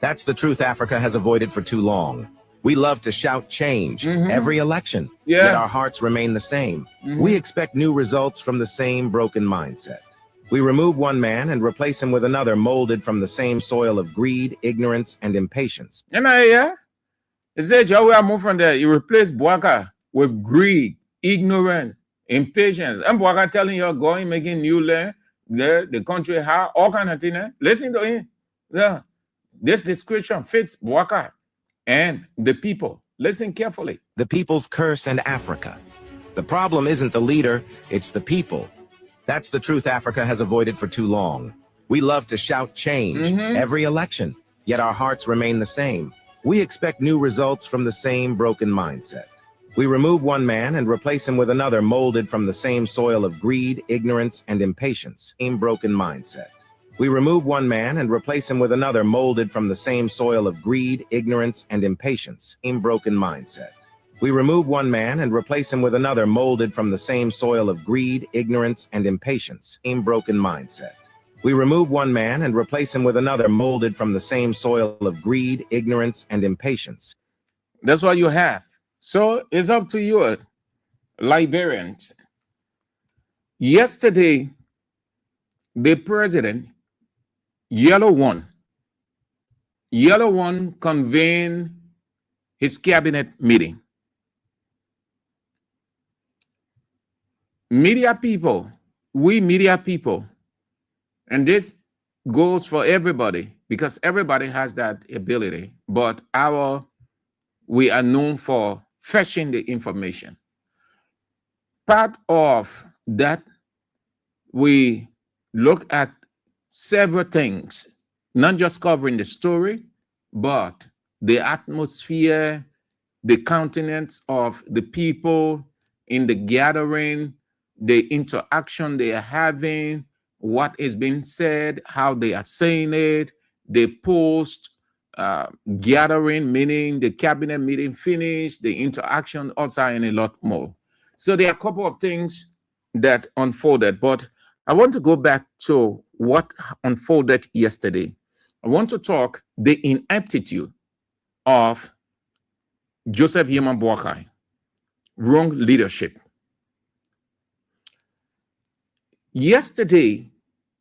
That's the truth Africa has avoided for too long. We love to shout change every election, yet our hearts remain the same. We expect new results from the same broken mindset. We remove one man and replace him with another molded from the same soil of greed, ignorance, and impatience. It said, Joe, I move from there. You replace Bwaka with greed, ignorance, impatience. And Bwaka telling you, going, making new land, the country, how, all kind of things. Listen to him. Yeah. This description fits Bwaka and the people. Listen carefully. The people's curse and Africa. The problem isn't the leader, it's the people. That's the truth Africa has avoided for too long. We love to shout change every election, yet our hearts remain the same. We expect new results from the same broken mindset. We remove one man and replace him with another molded from the same soil of greed, ignorance, and impatience. Same broken mindset. We remove one man and replace him with another molded from the same soil of greed, ignorance, and impatience. Same broken mindset. We remove one man and replace him with another molded from the same soil of greed, ignorance, and impatience. Same broken mindset. We remove one man and replace him with another molded from the same soil of greed, ignorance, and impatience. That's what you have. So it's up to you, Liberians. Yesterday, the president, Yellow One convened his cabinet meeting. Media people, we media people, and this goes for everybody because everybody has that ability, but we are known for fetching the information. Part of that, we look at several things, not just covering the story, but the atmosphere, the countenance of the people in the gathering, the interaction they are having, what is being said, how they are saying it, the post gathering, meaning the cabinet meeting finished, the interaction outside, and a lot more. So there are a couple of things that unfolded, but I want to go back to what unfolded yesterday. I want to talk the ineptitude of Joseph Yeman Boakai, wrong leadership. Yesterday,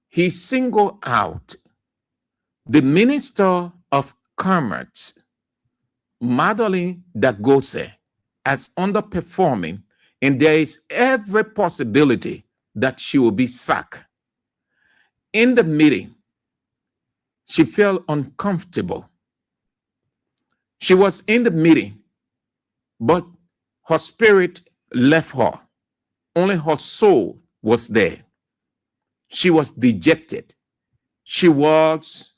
he singled out the Minister of Commerce, Madeline Dagose, as underperforming, and there is every possibility that she will be sacked. In the meeting, she felt uncomfortable. She was in the meeting, but her spirit left her. Only her soul was there. She was dejected. She was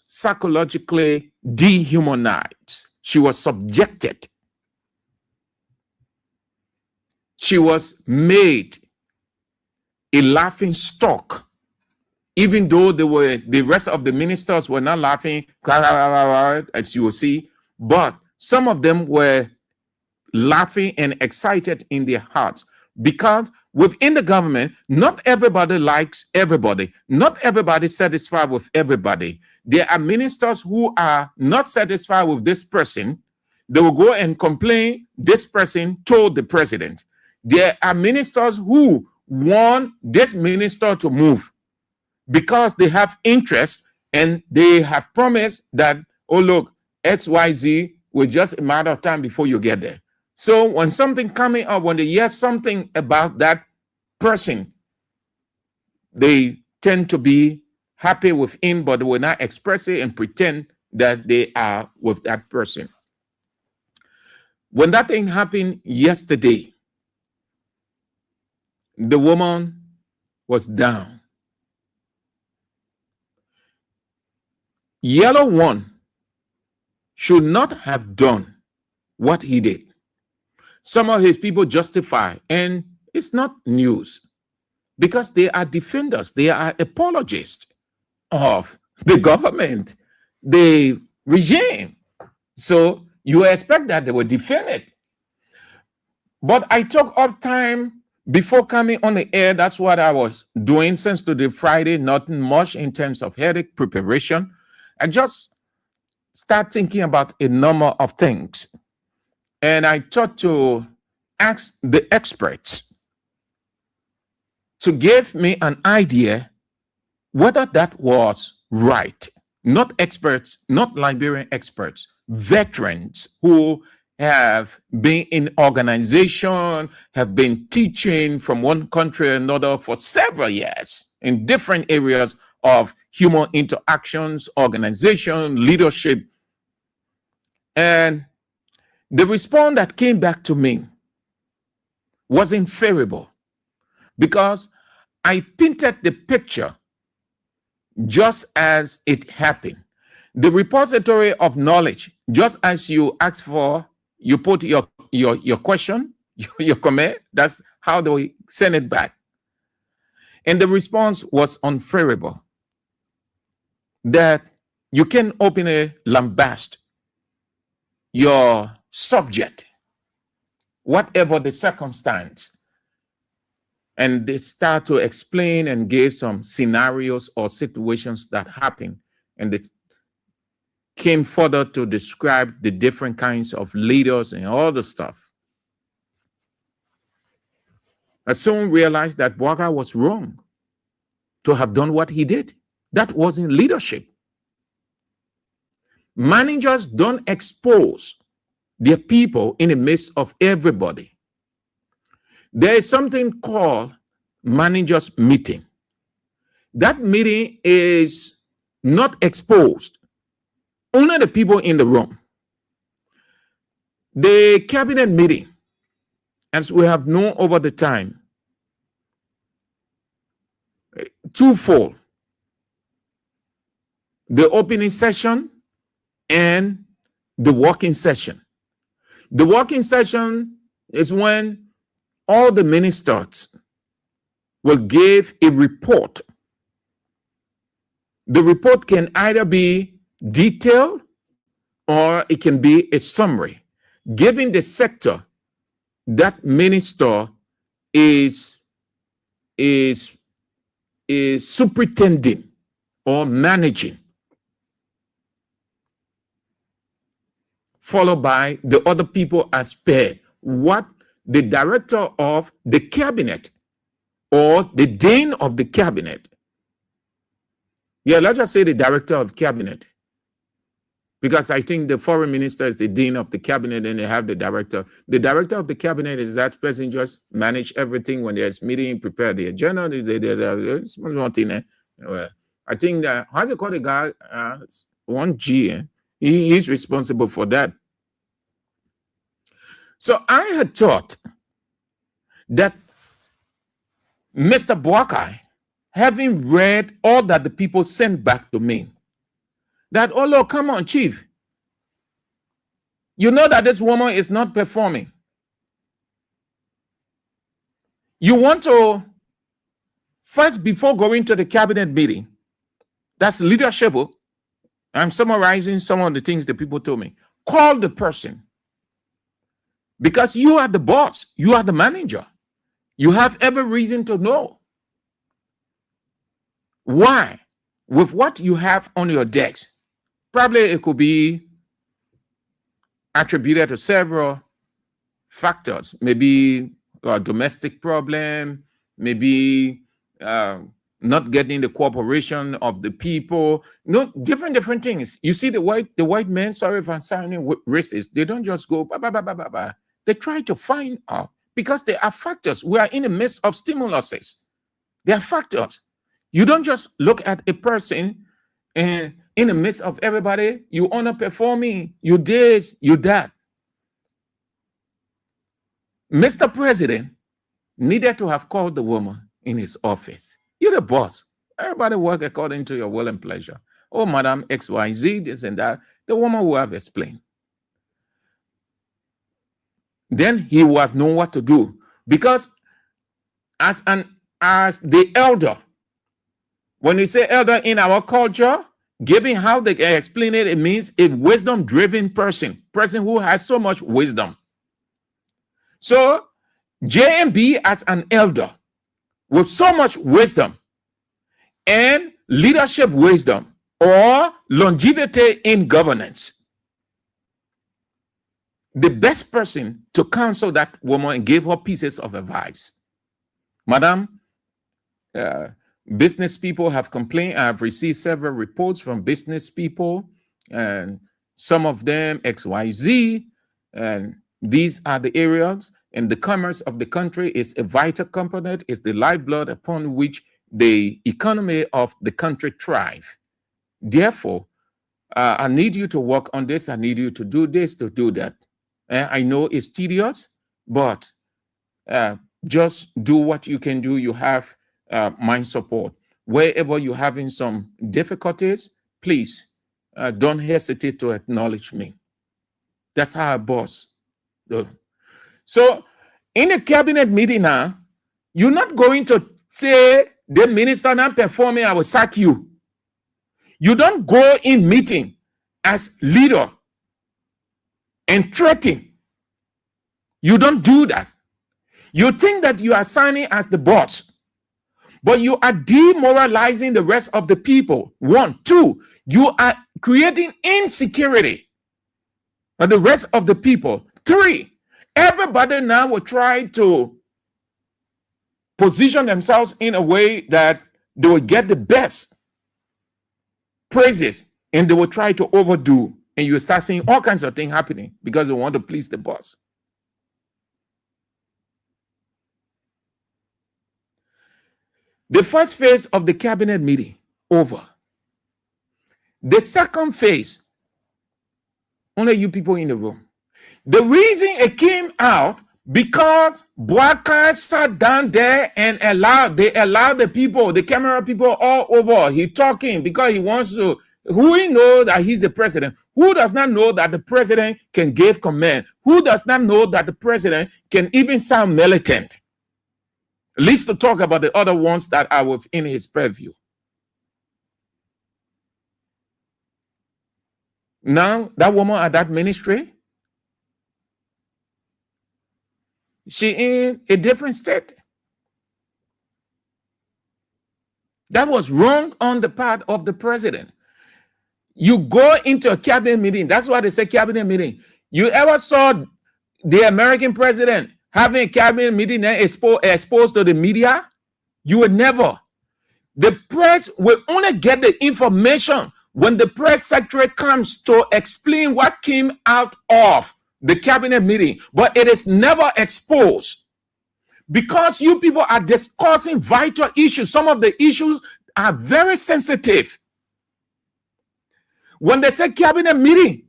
psychologically dehumanized. She was subjected. She was made a laughing stock, even though the rest of the ministers were not laughing, as you will see, but some of them were laughing and excited in their hearts, because within the government, not everybody likes everybody. Not everybody is satisfied with everybody. There are ministers who are not satisfied with this person. They will go and complain. This person told the president. There are ministers who want this minister to move because they have interest and they have promised that, oh, look, XYZ will just a matter of time before you get there. So when something coming up, when they hear something about that person, they tend to be happy with him, but they will not express it and pretend that they are with that person. When that thing happened yesterday, the woman was down. Yellow One should not have done what he did. Some of his people justify, and it's not news, because they are defenders, they are apologists of the government, the regime. So you expect that they will defend it. But I took up time before coming on the air. That's what I was doing since today, Friday, nothing much in terms of headache preparation. I just start thinking about a number of things. And I thought to ask the experts to give me an idea whether that was right. Not experts, not Liberian experts, veterans who have been in organization, have been teaching from one country or another for several years in different areas of human interactions, organization, leadership. And the response that came back to me wasn't favorable, because I painted the picture just as it happened. The repository of knowledge, just as you asked for, you put your question, your comment, that's how they send it back. And the response was unfavorable, that you can openly lambast your subject, whatever the circumstance, and they start to explain and give some scenarios or situations that happen, and it came further to describe the different kinds of leaders and all the stuff. I soon realized that Bouakai was wrong to have done what he did. That wasn't leadership. Managers don't expose their people in the midst of everybody. There is something called managers meeting. That meeting is not exposed. Only the people in the room. The cabinet meeting, as we have known over the time, twofold: the opening session and the working session. The working session is when all the ministers will give a report. The report can either be detailed or it can be a summary, giving the sector that minister is superintending or managing, followed by the other people as spared what the director of the cabinet or the dean of the cabinet, let's just say the director of cabinet, because I think the foreign minister is the dean of the cabinet and they have the director. The director of the cabinet is that person just manage everything when there's meeting, prepare the agenda. There's one thing. I think that, how's it called, the guy? 1G. He is responsible for that. So I had thought that Mr. Bouakai, having read all that the people sent back to me, that, oh, look, come on, chief. You know that this woman is not performing. You want to, first, before going to the cabinet meeting, that's leadership. I'm summarizing some of the things the people told me. Call the person. Because you are the boss, you are the manager. You have every reason to know. Why? With what you have on your decks, probably it could be attributed to several factors, maybe a domestic problem, maybe not getting the cooperation of the people, different things. You see the white men, sorry if I'm sounding racist, they don't just go, bah, bah, bah, bah, bah, bah. They try to find out because there are factors. We are in the midst of stimuluses. There are factors. You don't just look at a person and in the midst of everybody, you underperforming, you this, you that. Mr. President needed to have called the woman in his office. You're the boss. Everybody work according to your will and pleasure. Oh, Madam XYZ, this and that. The woman will have explained. Then he will have known what to do. Because as the elder, when we say elder in our culture, given how they explain it, it means a wisdom-driven person who has so much wisdom. So JMB as an elder with so much wisdom and leadership wisdom or longevity in governance, the best person to counsel that woman and give her pieces of advice. Madam, business people have complained. I've received several reports from business people, and some of them XYZ, and these are the areas, and the commerce of the country is a vital component, is the lifeblood upon which the economy of the country thrives. Therefore, I need you to work on this. I need you to do this, to do that. I know it's tedious, but just do what you can do. You have my support. Wherever you're having some difficulties, please don't hesitate to acknowledge me. That's how a boss does. So in a cabinet meeting now, you're not going to say, the minister not performing, I will sack you. You don't go in meeting as leader and threaten. You don't do that. You think that you are signing as the boss, but you are demoralizing the rest of the people. 1, 2, you are creating insecurity for the rest of the people. 3, everybody now will try to position themselves in a way that they will get the best praises, and they will try to overdo, and you start seeing all kinds of things happening because they want to please the boss. The first phase of the cabinet meeting, over. The second phase, only you people in the room. The reason it came out because Boakai sat down there and allowed the people, the camera people all over. He talking because he wants to. Who he know that he's the president? Who does not know that the president can give command? Who does not know that the president can even sound militant? At least to talk about the other ones that are within his purview. Now, that woman at that ministry, she in a different state. That was wrong on the part of the president. You go into a cabinet meeting. That's why they say cabinet meeting. You ever saw the American president having a cabinet meeting and exposed to the media? You would never. The press will only get the information when the press secretary comes to explain what came out of the cabinet meeting, but it is never exposed because you people are discussing vital issues. Some of the issues are very sensitive. When they say cabinet meeting,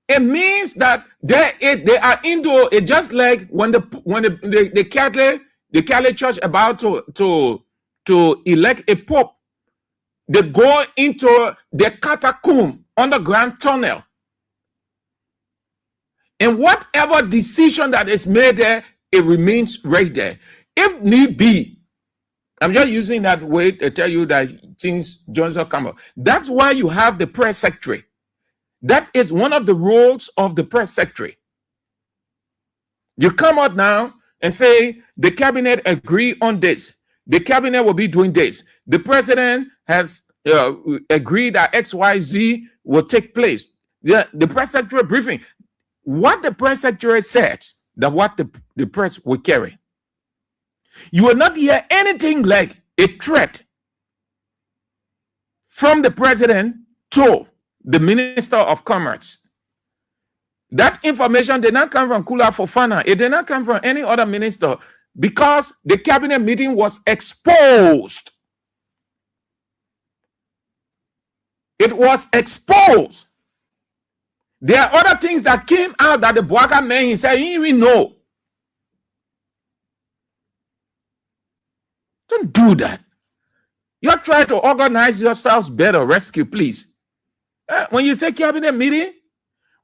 it means that they are into it, just like when the Catholic Church about to elect a pope. They go into the catacomb, underground tunnel. And whatever decision that is made there, it remains right there. If need be, I'm just using that way to tell you that things Johnson come up. That's why you have the press secretary. That is one of the roles of the press secretary. You come out now and say the cabinet agree on this. The cabinet will be doing this. The president has agreed that XYZ will take place. The press secretary briefing. What the press secretary says, that what the press will carry. You will not hear anything like a threat from the president to the Minister of Commerce. That information did not come from Kula Fofana. It did not come from any other minister because the cabinet meeting was exposed. It was exposed. There are other things that came out that the Bouaka man, he said, he didn't even know. Don't do that. You're trying to organize yourselves better. Rescue, please. When you say cabinet meeting,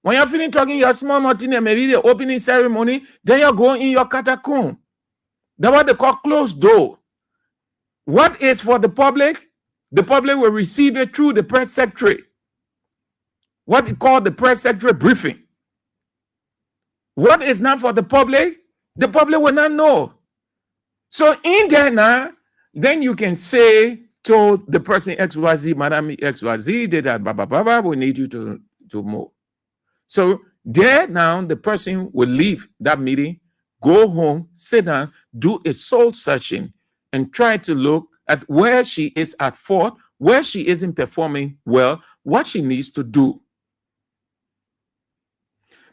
when you're feeling talking your small Martin and maybe the opening ceremony, then you're going in your catacomb. That's what they call closed door. What is for the public will receive it through the press secretary. What they call the press secretary briefing. What is not for the public will not know. So in there now, then you can say to the person XYZ, Madam XYZ, did that, blah, blah, blah, blah, we need you to move. So there now, the person will leave that meeting, go home, sit down, do a soul searching, and try to look at where she is at fault, where she isn't performing well, what she needs to do.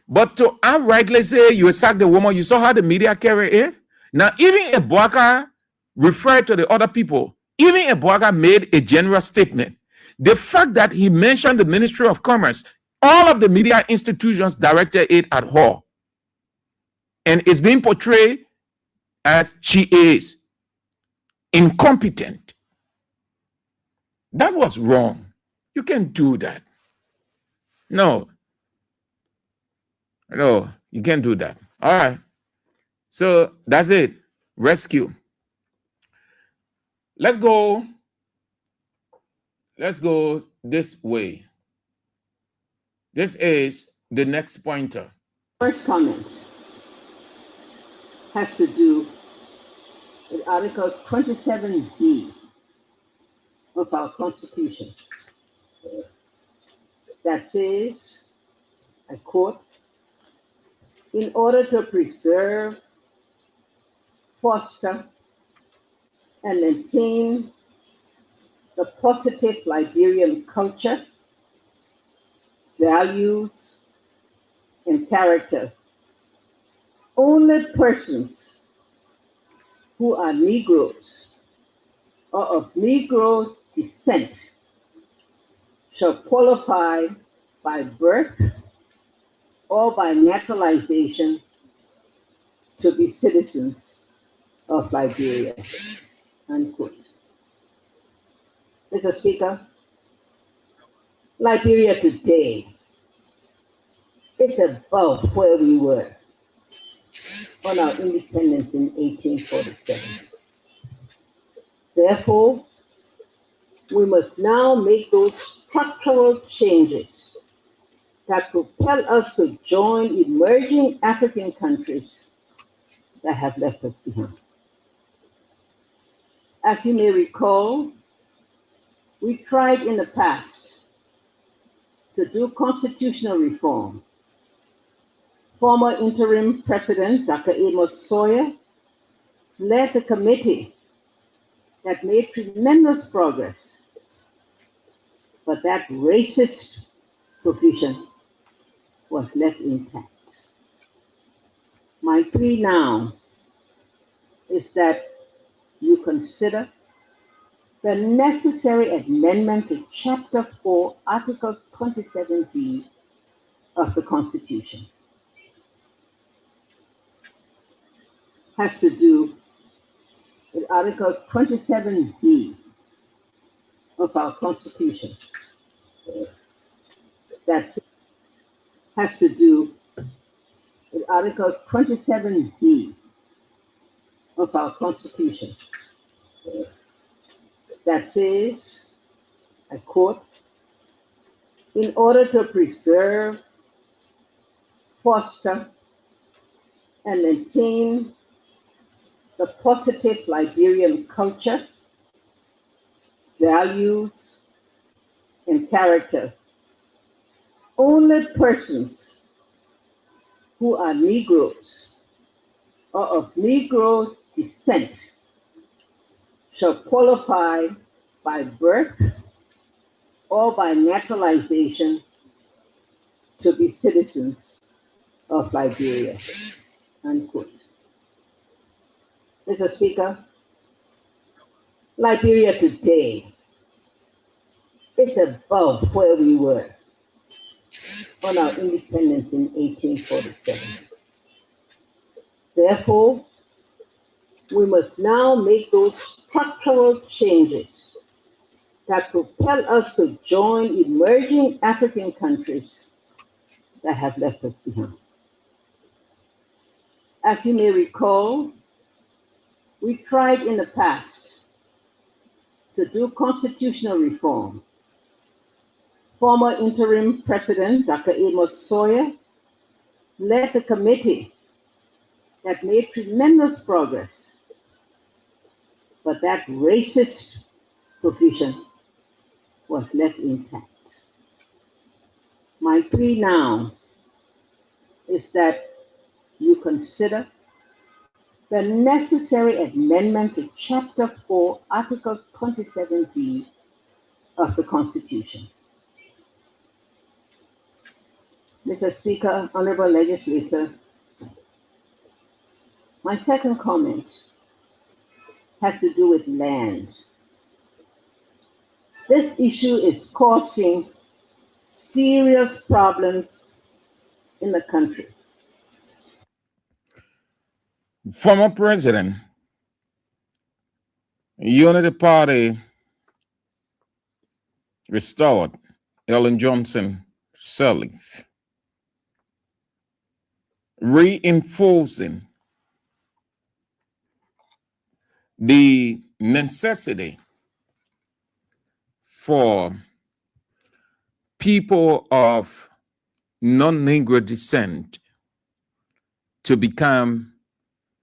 But to outrightly say you sack the woman, you saw how the media carry it. Now, even a Bouaka referred to the other people, even a Bouaka made a general statement. The fact that he mentioned the Ministry of Commerce, all of the media institutions directed it at her. And it's being portrayed as she is incompetent. That was wrong. You can't do that. No, you can't do that. All right. So that's it. Rescue. Let's go this way. This is the next pointer. First comment has to do with Article 27B of our Constitution. That says, I quote, in order to preserve, foster, and maintain the positive Liberian culture, values, and character, only persons who are Negroes or of Negro descent shall qualify by birth or by naturalization to be citizens of Liberia. Unquote. Mr. Speaker, Liberia today is above where we were on our independence in 1847. Therefore, we must now make those structural changes that propel us to join emerging African countries that have left us behind. As you may recall, we tried in the past to do constitutional reform. Former interim president, Dr. Amos Sawyer, led the committee that made tremendous progress, but that racist provision was left intact. My plea now is that you consider the necessary amendment to Chapter 4, Article 27B of the Constitution. Has to do with Article 27B of our Constitution. That has to do with Article 27B of our Constitution. That says, I quote, in order to preserve, foster, and maintain the positive Liberian culture, values, and character. Only persons who are Negroes or of Negro descent shall qualify by birth or by naturalization to be citizens of Liberia. Unquote. Mr. Speaker, Liberia today is above where we were on our independence in 1847. Therefore, we must now make those structural changes that propel us to join emerging African countries that have left us behind. As you may recall, we tried in the past to do constitutional reform. Former interim president, Dr. Amos Sawyer, led the committee that made tremendous progress, but that racist provision was left intact. My plea now is that you consider the necessary amendment to Chapter 4, Article 27B of the Constitution. Mr. Speaker, Honorable Legislator, my second comment has to do with land. This issue is causing serious problems in the country. Former President, Unity Party restored Ellen Johnson Sirleaf, reinforcing the necessity for people of non-Negro descent to become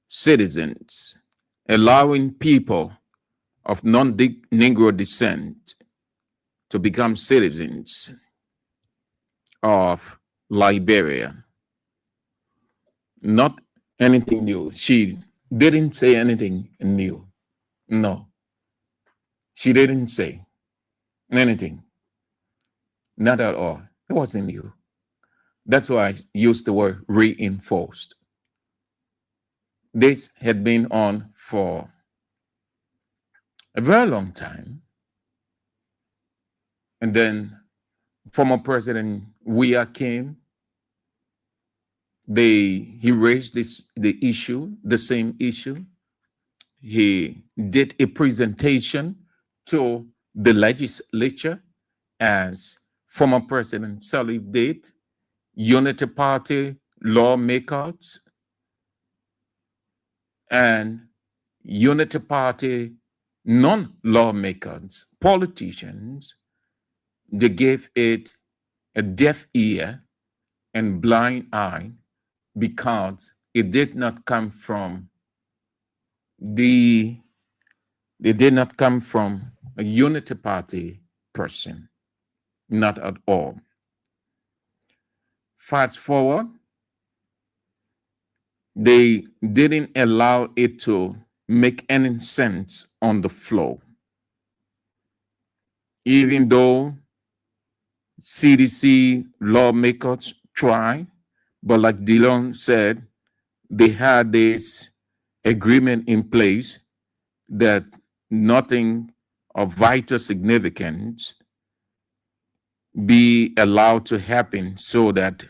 citizens, allowing people of non-Negro descent to become citizens of Liberia. Not anything new. She didn't say anything new. No. She didn't say anything. Not at all. It wasn't new. That's why I used the word reinforced. This had been on for a very long time. And then former President Weah came. He raised the same issue. He did a presentation to the legislature as former President Sirleaf did, Unity Party lawmakers, and Unity Party non-lawmakers, politicians. They gave it a deaf ear and blind eye because it did not come from a Unity Party person, not at all. Fast forward, they didn't allow it to make any sense on the floor. Even though CDC lawmakers tried, but like Dillon said, they had this agreement in place that nothing of vital significance be allowed to happen, so that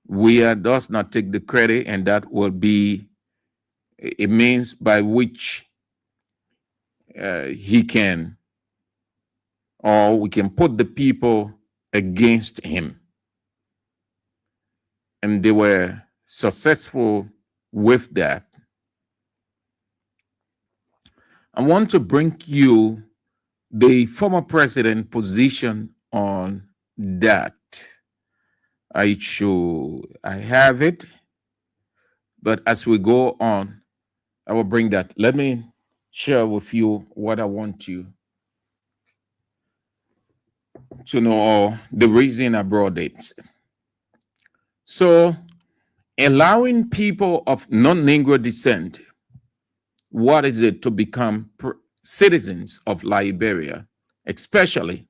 Weah does not take the credit, and that will be a means by which he can, or we can put the people against him. And they were successful with that. I want to bring you the former president position on that. I have it. But as we go on, I will bring that. Let me share with you what I want you to know, or the reason I brought it. So, allowing people of non-Negro descent, what is it, to become citizens of Liberia, especially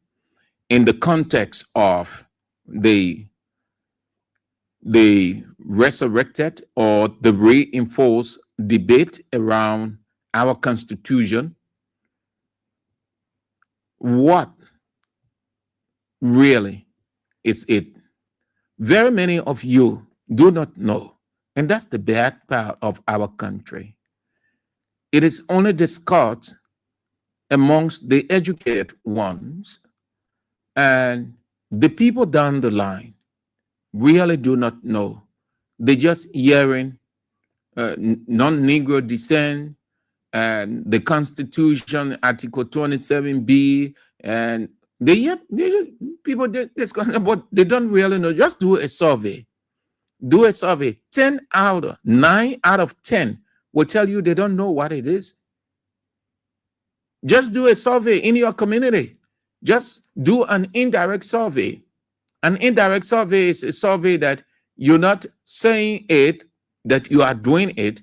in the context of the resurrected or the reinforced debate around our Constitution? What really is it? Very many of you do not know, and that's the bad part of our country. It is only discussed amongst the educated ones, and the people down the line really do not know. They just hearing non-Negro descent and the Constitution, Article 27B, and people discuss, but they don't really know. Just do a survey. Do a survey. 9 out of 10 will tell you they don't know what it is. Just do a survey in your community. Just do an indirect survey. An indirect survey is a survey that you're not saying it, that you are doing it.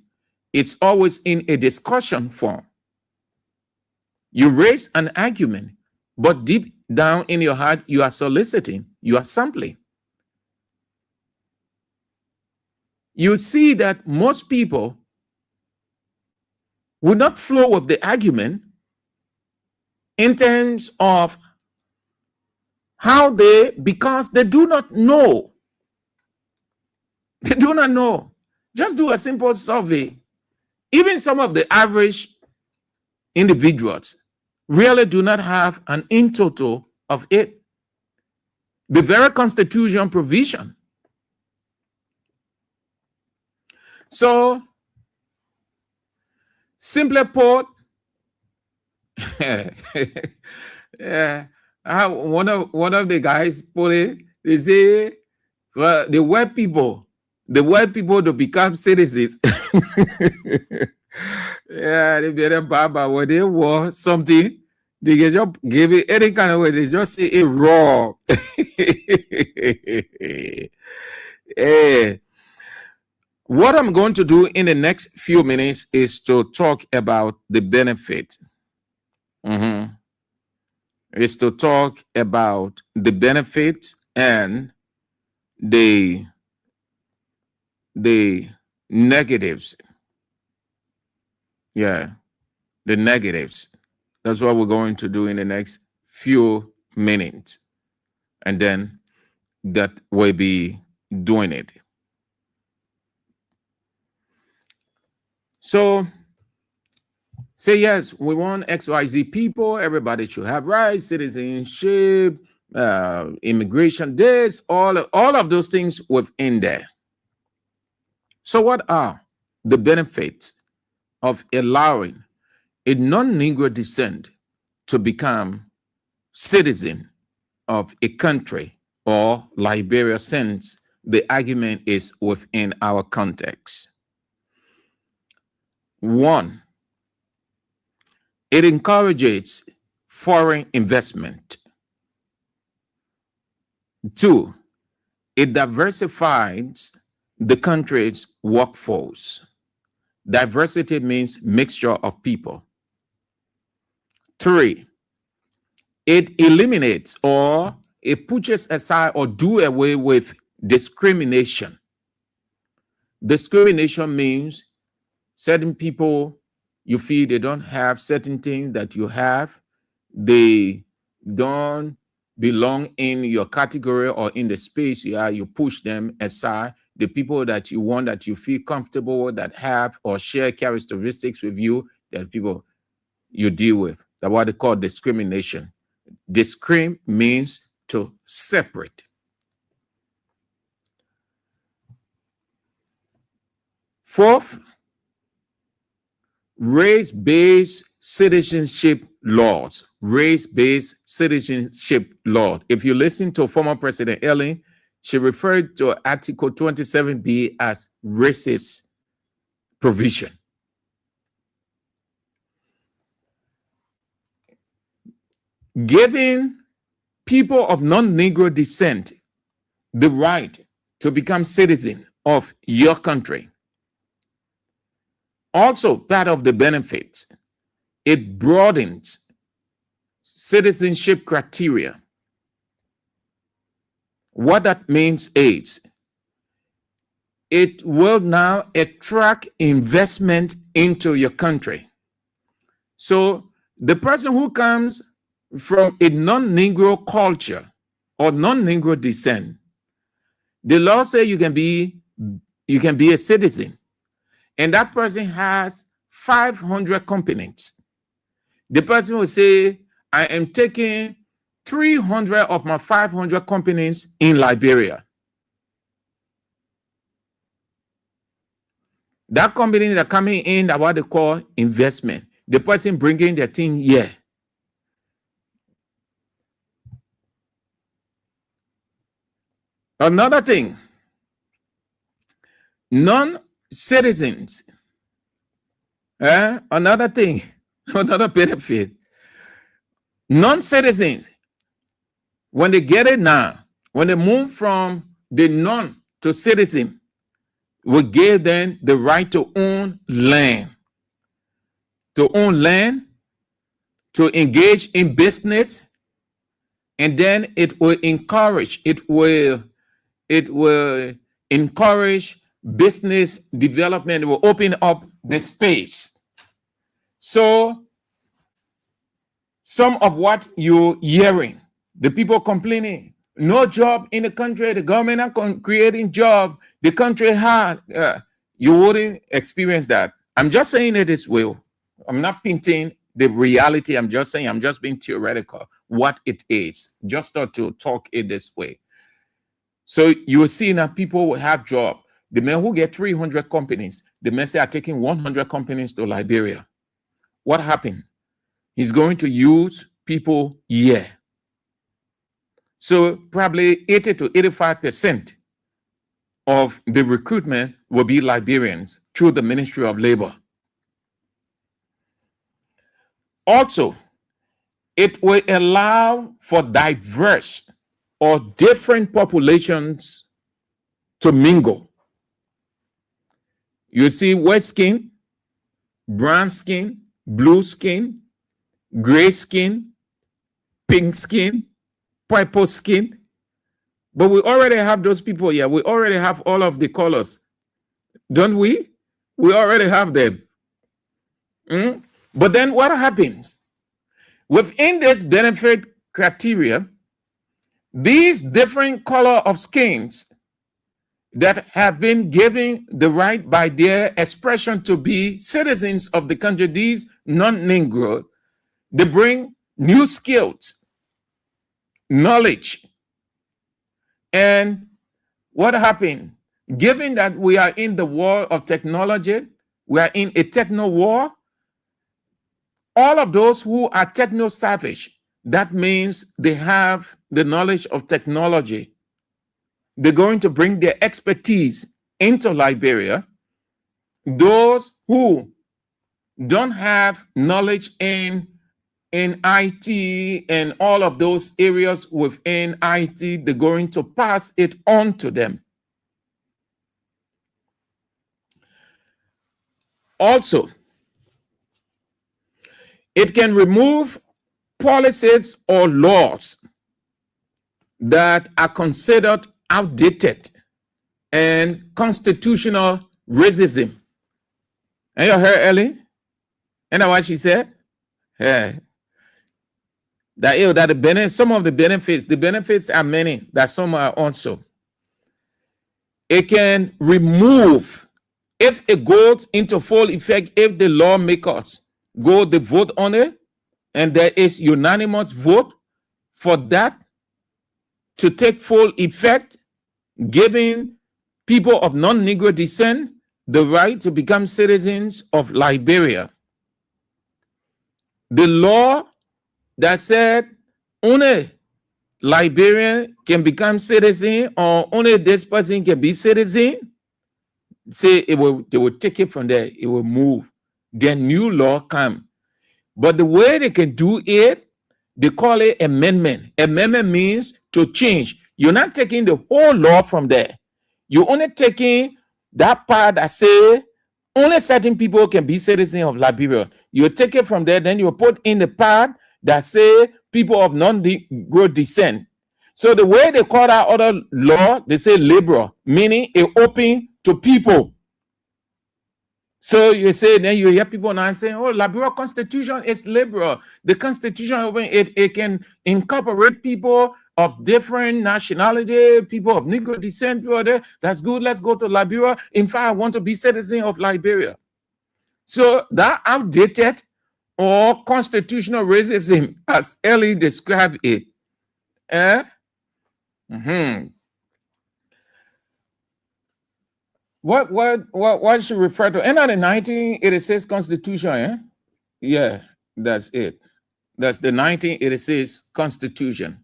It's always in a discussion form. You raise an argument, but deep down in your heart, you are soliciting, you are sampling. You see that most people will not flow with the argument in terms of how because they do not know. They do not know. Just do a simple survey. Even some of the average individuals really do not have an in total of it. The very Constitution provision. So, simply put, yeah, one of the guys put it, they say, well, the white people to become citizens. Yeah, they better Baba when they want something, they can just give it any kind of way, they just say it raw. What I'm going to do in the next few minutes is to talk about the benefit. Is to talk about the benefits and the negatives. Yeah, the negatives. That's what we're going to do in the next few minutes. And then that will be doing it. So, say yes, we want XYZ people, everybody should have rights, citizenship, immigration, this, all of those things within there. So what are the benefits of allowing a non-Negro descent to become citizen of a country or Liberia, since the argument is within our context? 1, it encourages foreign investment. 2, it diversifies the country's workforce. Diversity means mixture of people. 3, it eliminates or it pushes aside or do away with discrimination. Discrimination means certain people, you feel they don't have certain things that you have. They don't belong in your category or in the space you push them aside. The people that you want, that you feel comfortable with, that have or share characteristics with you, that people you deal with. That's what they call discrimination. Discrim means to separate. 4th, race-based citizenship laws. Race-based citizenship law. If you listen to former President Ellen, she referred to Article 27B as racist provision. Giving people of non-Negro descent the right to become citizens of your country. Also, part of the benefits, it broadens citizenship criteria. What that means is it will now attract investment into your country. So the person who comes from a non-Negro culture or non-Negro descent, the law says you can be a citizen, and that person has 500 companies. The person will say, I am taking 300 of my 500 companies in Liberia. That company that coming in are what they call investment. The person bringing their thing here. Another thing, non-citizens, another thing, another benefit, non-citizens, when they get it now, when they move from the non to citizen, we give them the right to own land, to engage in business, and then it will encourage business development. It will open up the space. So some of what you're hearing, the people complaining, no job in the country, the government are creating job, the country hard, you wouldn't experience that. I'm just saying it this way. I'm not painting the reality. I'm just saying, I'm just being theoretical, what it is, just to talk it this way. So you will see now people will have job. The men who get 300 companies, the men say are taking 100 companies to Liberia. What happened? He's going to use people here. So probably 80 to 85% of the recruitment will be Liberians through the Ministry of Labor. Also, it will allow for diverse or different populations to mingle. You see white skin, brown skin, blue skin, gray skin, pink skin, purple skin. But we already have those people here. We already have all of the colors, don't we? We already have them. But then what happens? Within this benefit criteria, these different color of skins that have been given the right by their expression to be citizens of the country, these non-Negro, they bring new skills, knowledge. And what happened? Given that we are in the war of technology, we are in a techno war, all of those who are techno-savage, that means they have the knowledge of technology. They're going to bring their expertise into Liberia. Those who don't have knowledge in IT and all of those areas within IT, they're going to pass it on to them. Also, it can remove policies or laws that are considered outdated and constitutional racism. And you heard Ellie? And what she said? Yeah. That some of the benefits are many, that some are also. It can remove, if it goes into full effect, if the lawmakers go to vote on it, and there is unanimous vote for that to take full effect, giving people of non-Negro descent the right to become citizens of Liberia. The law that said only Liberian can become citizen or only this person can be citizen, say they will take it from there, it will move. Then new law come. But the way they can do it, they call it amendment. Amendment means to change. You're not taking the whole law from there. You're only taking that part that say only certain people can be citizens of Liberia. You take it from there, then you put in the part that say people of non-Negro descent. So the way they call that other law, they say liberal, meaning it open to people. So you say, then you hear people now saying, oh, Liberia Constitution is liberal. The Constitution, it can incorporate people of different nationality, people of Negro descent, people there. That's good. Let's go to Liberia. In fact, I want to be citizen of Liberia. So that outdated or constitutional racism, as Ellie described it. What should refer to? And the 1986 Constitution, Yeah, that's it. That's the 1986 Constitution.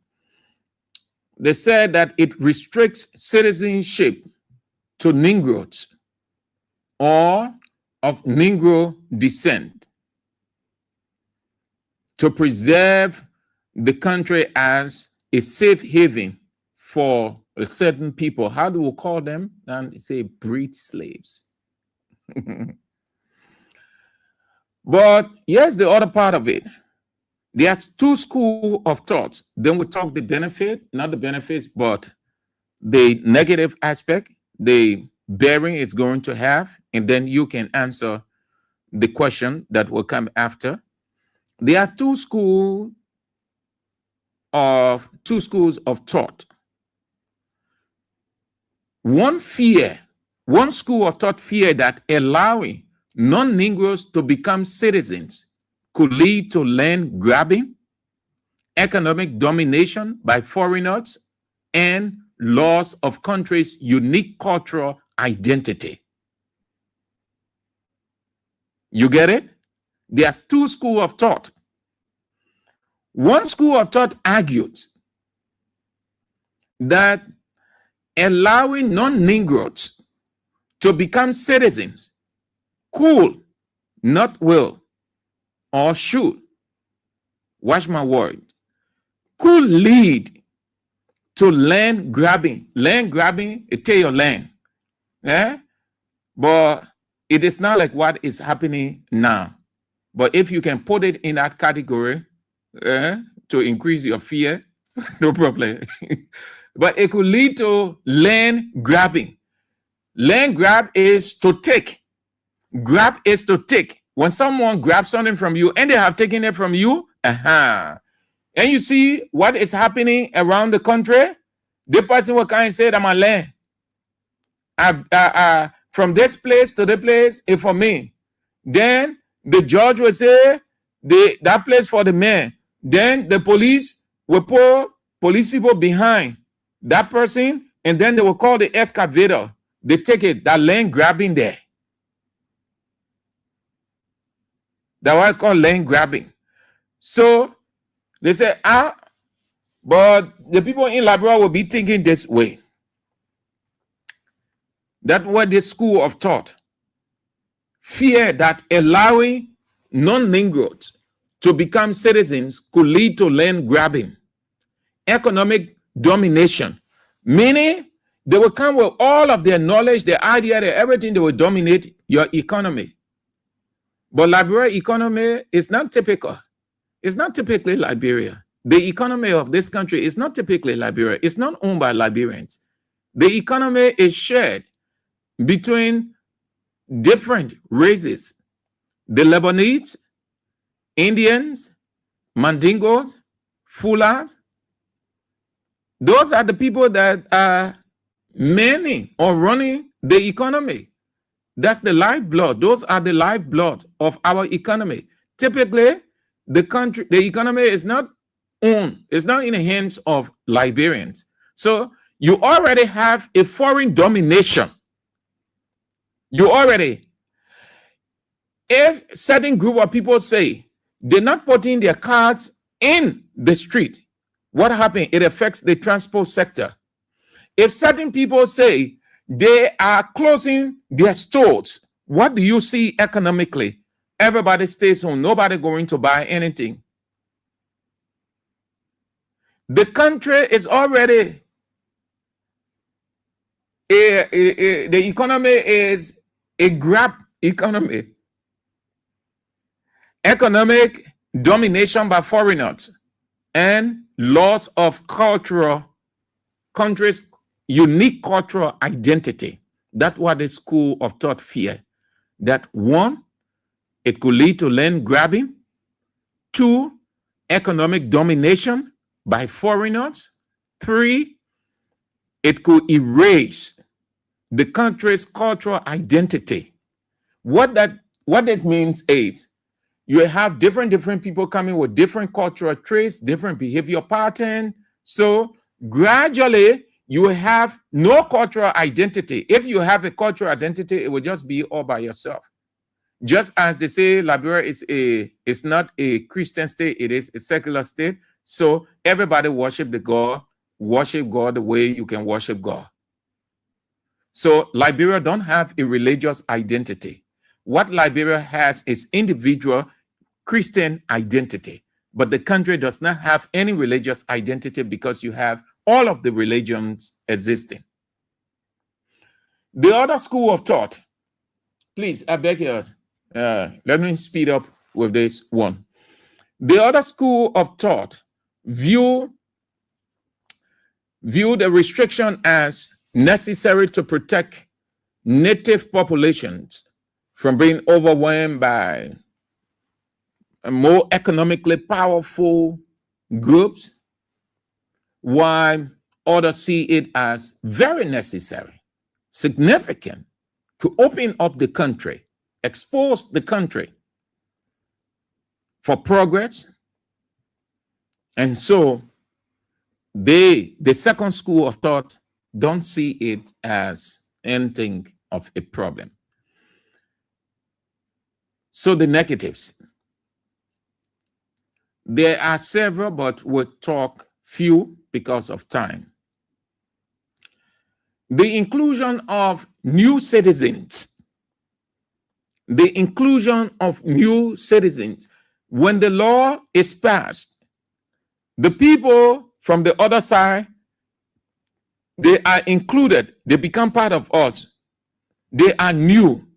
They said that it restricts citizenship to Negroes or of Negro descent to preserve the country as a safe haven for a certain people. How do we call them? And say breed slaves. But here's the other part of it. There's two schools of thought. Then we talk the benefit, not the benefits, but the negative aspect, the bearing it's going to have, and then you can answer the question that will come after. There are two schools of thought. One school of thought fear that allowing non-Negroes to become citizens could lead to land grabbing, economic domination by foreigners, and loss of country's unique cultural identity. You get it? There's two schools of thought. One school of thought argues that allowing non-Negroes to become citizens could, not will, or should, watch my word, could lead to land grabbing. Land grabbing, it take your land. But it is not like what is happening now. But if you can put it in that category to increase your fear, no problem. But it could lead to land grabbing. Land grab is to take. Grab is to take. When someone grabs something from you and they have taken it from you, and you see what is happening around the country, the person will kind of say that my land, from this place to the place is for me. Then the judge will say that place for the man. Then the police will put police people behind that person, and then they will call the excavator. They take it, that land grabbing there. That's what I call land grabbing. So they say, but the people in Liberia will be thinking this way. That's what the school of thought fear that allowing non-Negroes to become citizens could lead to land grabbing, economic domination, meaning they will come with all of their knowledge, their idea, their everything. They will dominate your economy. But Liberia economy is not typical. It's not typically Liberia. The economy of this country is not typically Liberia. It's not owned by Liberians. The economy is shared between different races. The Lebanese, Indians, Mandingos, Fulas. Those are the people that are manning or running the economy. That's the lifeblood. Those are the lifeblood of our economy. Typically, the economy is not owned. It's not in the hands of Liberians. So you already have a foreign domination. If certain group of people say they're not putting their cards in the street, what happens? It affects the transport sector. If certain people say They are closing their stores. What do you see economically? Everybody stays home. Nobody going to buy anything. The country is already, the economy is a grab economy. Economic domination by foreigners and loss of countries' unique cultural identity. That's what the school of thought fear. That one, it could lead to land grabbing. Two, economic domination by foreigners. Three, it could erase the country's cultural identity. What this means is you have different people coming with different cultural traits, different behavior pattern. So gradually you have no cultural identity. If you have a cultural identity, it will just be all by yourself. Just as they say Liberia is not a Christian state, it is a secular state. So everybody worship God the way you can worship God. So Liberia don't have a religious identity. What Liberia has is individual Christian identity, but the country does not have any religious identity because you have all of the religions existing. The other school of thought, please, I beg you, let me speed up with this one. The other school of thought view the restriction as necessary to protect native populations from being overwhelmed by more economically powerful groups, while others see it as very necessary, significant to open up the country, expose the country for progress. And so the second school of thought don't see it as anything of a problem. So the negatives. There are several, but we'll talk few because of time. The inclusion of new citizens. The inclusion of new citizens. When the law is passed, the people from the other side, they are included. They become part of us. They are new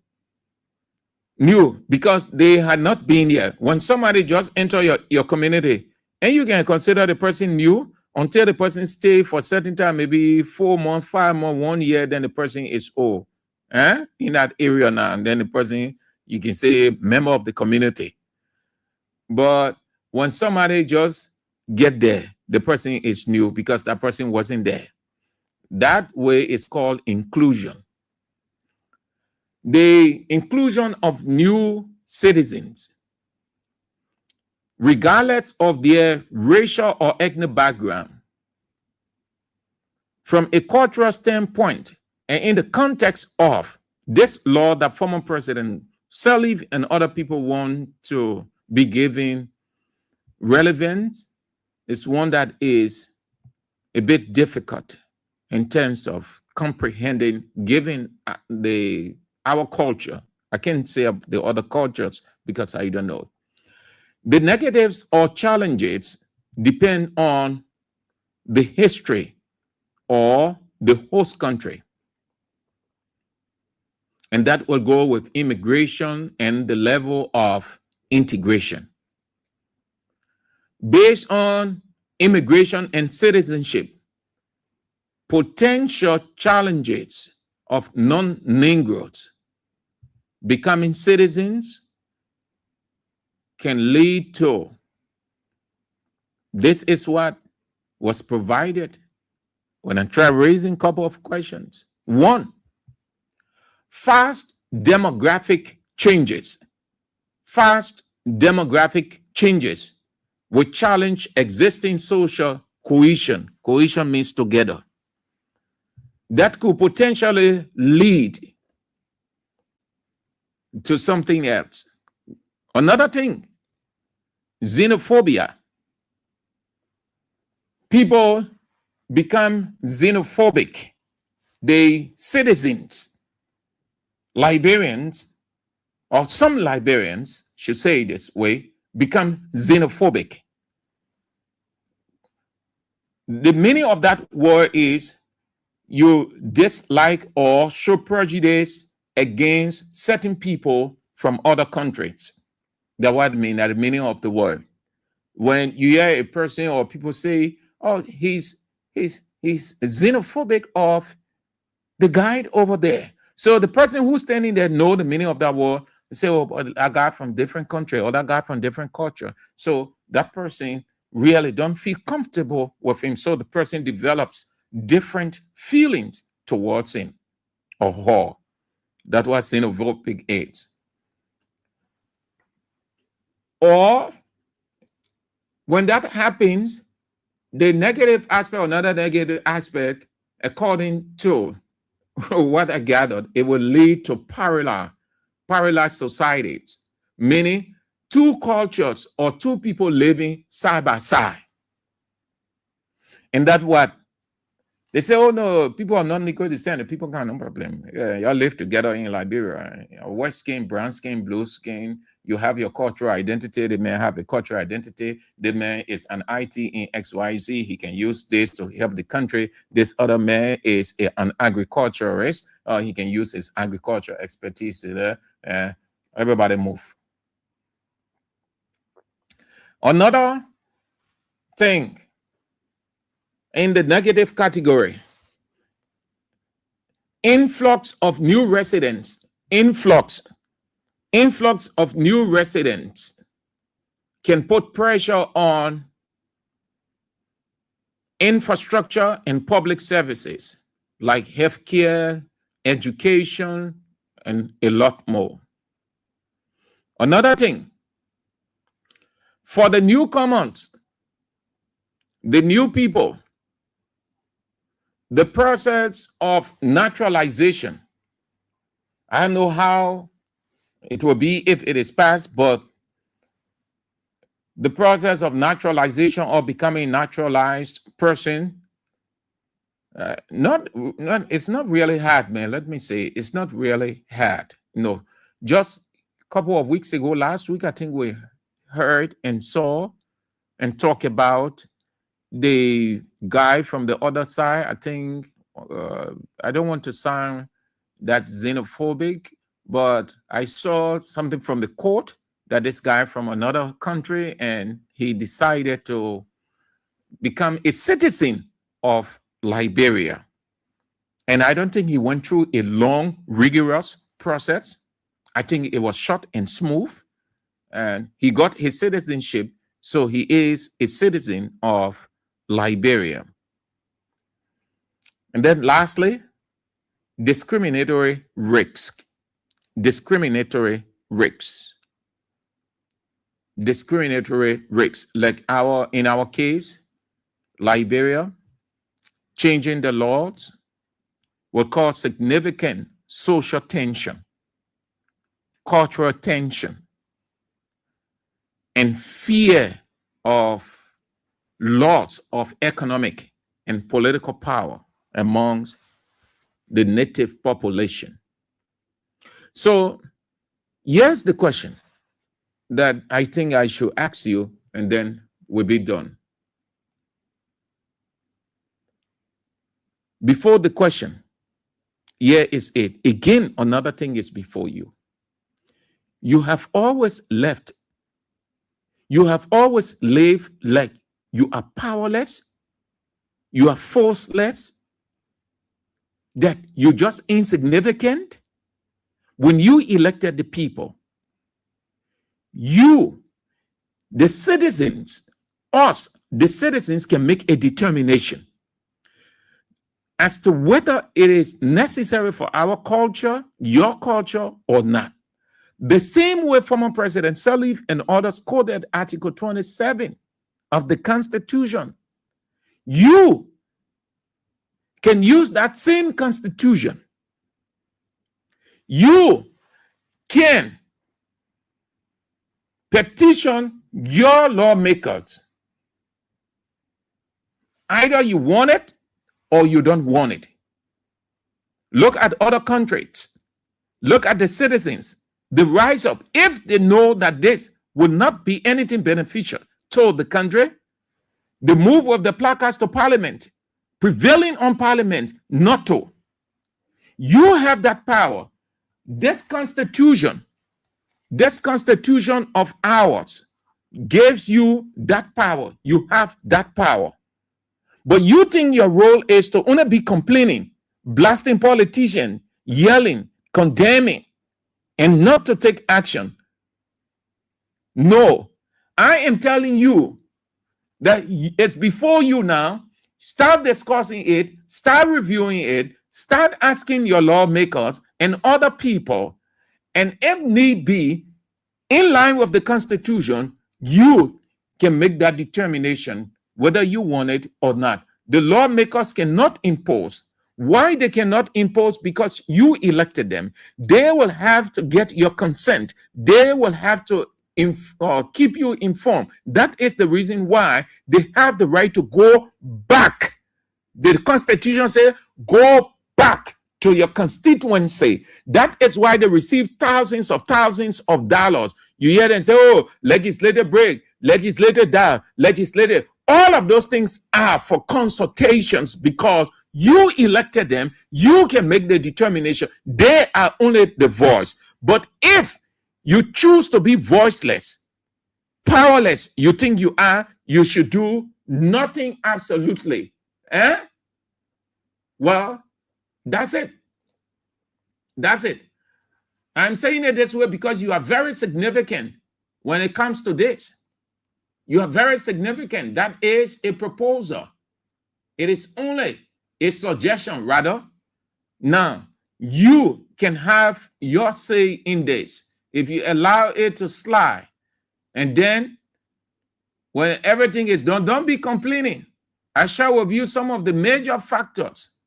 because they had not been here. When somebody just enter your community, and you can consider the person new until the person stay for a certain time, maybe 4 months, 5 months, 1 year, then the person is old in that area now. And then the person, you can say, member of the community. But when somebody just get there, the person is new because that person wasn't there. That way is called inclusion. The inclusion of new citizens, regardless of their racial or ethnic background, from a cultural standpoint, and in the context of this law that former President Sirleaf and other people want to be given relevance, is one that is a bit difficult in terms of comprehending, given our culture. I can't say the other cultures because I don't know. The negatives or challenges depend on the history or the host country. And that will go with immigration and the level of integration. Based on immigration and citizenship, potential challenges of non-Negroes becoming citizens can lead to, this is what was provided when I try raising a couple of questions. One, fast demographic changes. Fast demographic changes will challenge existing social cohesion. Cohesion means together. That could potentially lead to something else. Another thing, xenophobia. People become xenophobic. the citizens, Liberians, or some Liberians should say it this way, become xenophobic. The meaning of that word is you dislike or show prejudice against certain people from other countries. That's what I mean, that the meaning of the word. When you hear a person or people say, oh, he's xenophobic of the guy over there. So the person who's standing there know the meaning of that word. They say, oh, but I got from different country or that guy from different culture. So that person really don't feel comfortable with him. So the person develops different feelings towards him or her. That's what xenophobic is. Or when that happens, the negative aspect, another negative aspect, according to what I gathered, it will lead to parallel societies, meaning two cultures or two people living side by side. And that's what they say, oh no, people are not equal to stand. People got no problem. Y'all live together in Liberia. White skin, brown skin, blue skin. You have your cultural identity. The man have a cultural identity. The man is an IT in XYZ. He can use this to help the country. This other man is an agriculturalist. He can use his agricultural expertise to everybody move. Another thing in the negative category, influx of new residents, influx of new residents can put pressure on infrastructure and public services like healthcare, education, and a lot more. Another thing, for the newcomers, the new people, the process of naturalization, I don't know how it will be if it is passed, but the process of naturalization or becoming a naturalized person, it's not really hard, man. Let me say, it's not really hard. No, just a couple of weeks ago, last week, I think we heard and saw and talked about the guy from the other side. I think, I don't want to sound that xenophobic, but I saw something from the court that this guy from another country, and he decided to become a citizen of Liberia. And I don't think he went through a long, rigorous process. I think it was short and smooth, and he got his citizenship. So he is a citizen of Liberia. And then lastly, discriminatory risks. Discriminatory risks. Discriminatory risks. Like in our case, Liberia, changing the laws will cause significant social tension, cultural tension, and fear of loss of economic and political power amongst the native population. So here's the question that I think I should ask you, and then we'll be done. Before the question, here is it. Again, another thing is before you. You have always left. You have always lived like you are powerless, you are forceless, that you're just insignificant. When you elected the people, you, the citizens, us, the citizens can make a determination as to whether it is necessary for our culture, your culture, or not. The same way former President Sirleaf and others quoted Article 27 of the Constitution. You can use that same Constitution. You can petition your lawmakers. Either you want it or you don't want it. Look at other countries. Look at the citizens. They rise up. If they know that this will not be anything beneficial to the country, the move of the placards to parliament, prevailing on parliament not to. You have that power. This constitution of ours gives you that power. You have that power. But you think your role is to only be complaining, blasting politicians, yelling, condemning, and not to take action. No, I am telling you that it's before you now. Start discussing it, start reviewing it, start asking your lawmakers and other people, and if need be, in line with the Constitution, you can make that determination whether you want it or not. The lawmakers cannot impose. Why they cannot impose? Because you elected them. They will have to get your consent. They will have to keep you informed. That is the reason why they have the right to go back. The Constitution says, go back to your constituency. That is why they receive thousands of dollars. You hear them say, oh, legislative break, legislative down, legislative. All of those things are for consultations because you elected them. You can make the determination. They are only the voice. But if you choose to be voiceless, powerless, you think you are, you should do nothing absolutely. Well, that's it. That's it. I'm saying it this way because you are very significant when it comes to this. You are very significant. That is a proposal. It is only a suggestion, rather. Now, you can have your say in this if you allow it to slide. And then, when everything is done, don't be complaining. I share with you some of the major factors.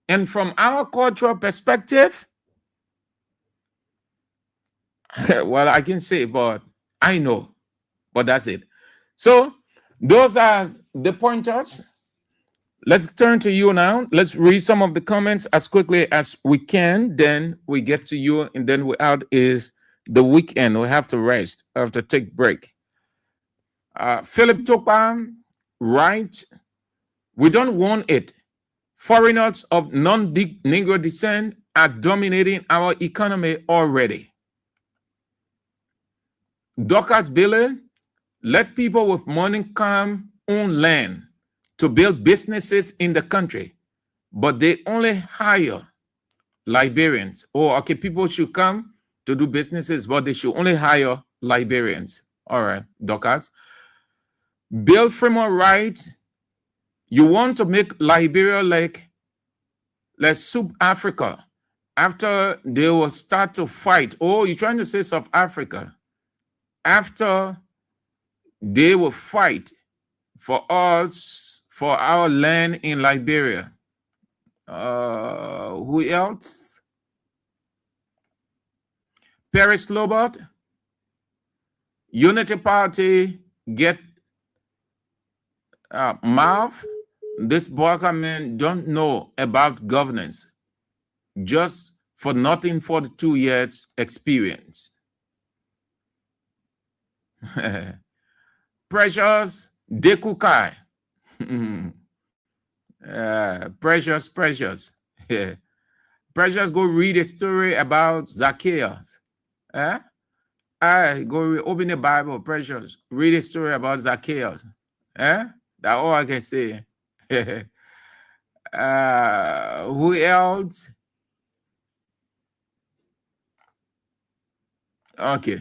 And from our cultural perspective, well, I can say, but I know. But that's it. So, those are the pointers. Let's turn to you now. Let's read some of the comments as quickly as we can. Then we get to you, and then we're out. Is the weekend. We have to rest. We have to take break. Philip Topa, right? We don't want it. Foreigners of non-Negro descent are dominating our economy already. Dorcas Billy, let people with money come own land to build businesses in the country, but they only hire Liberians. Or, okay, people should come to do businesses, but they should only hire Liberians. All right, Dorcas. Bill Fremont writes, you want to make Liberia like South Africa after they will start to fight. Oh, you're trying to say South Africa. After they will fight for us, for our land in Liberia. Who else? Paris Lobot. Unity Party get mouth. This Barker man don't know about governance. Just for nothing 42 years experience. Precious Dekukai. Precious. Precious, go read a story about Zacchaeus. Go open the Bible, Precious. Read a story about Zacchaeus. That's all I can say. Who else? Okay.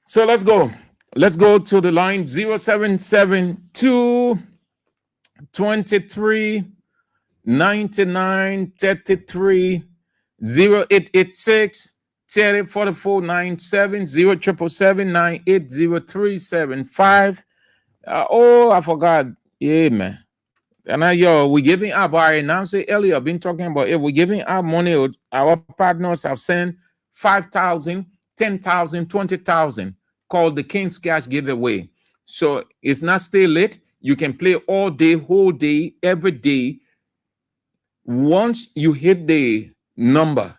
So let's go. Let's go to the line 0772 23 99 33 0886 44 97 0777 980375. Oh, I forgot. Yeah, man. And we're giving up. I announced it earlier. I've been talking about it. We're giving our money. Our partners have sent 5,000, 10,000, 20,000. Called the King's Cash giveaway. So it's not still lit. You can play all day, whole day, every day. Once you hit the number,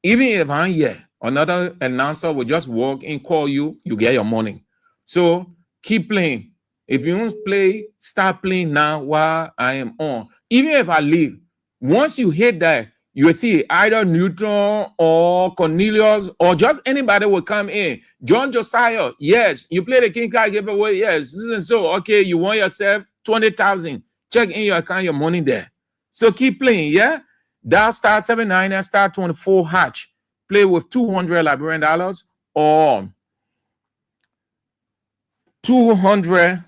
even if I'm here, another announcer will just walk in, call you, you get your money. So keep playing. If you don't play, start playing now while I am on. Even if I leave, once you hit that, you will see either Neutron or Cornelius or just anybody will come in. John Josiah, yes, you play the King Card giveaway, yes. So, okay, you want yourself 20,000. Check in your account, your money there. So keep playing, yeah? Dial star 79 and star 24 hatch. Play with $200 Liberian dollars or 200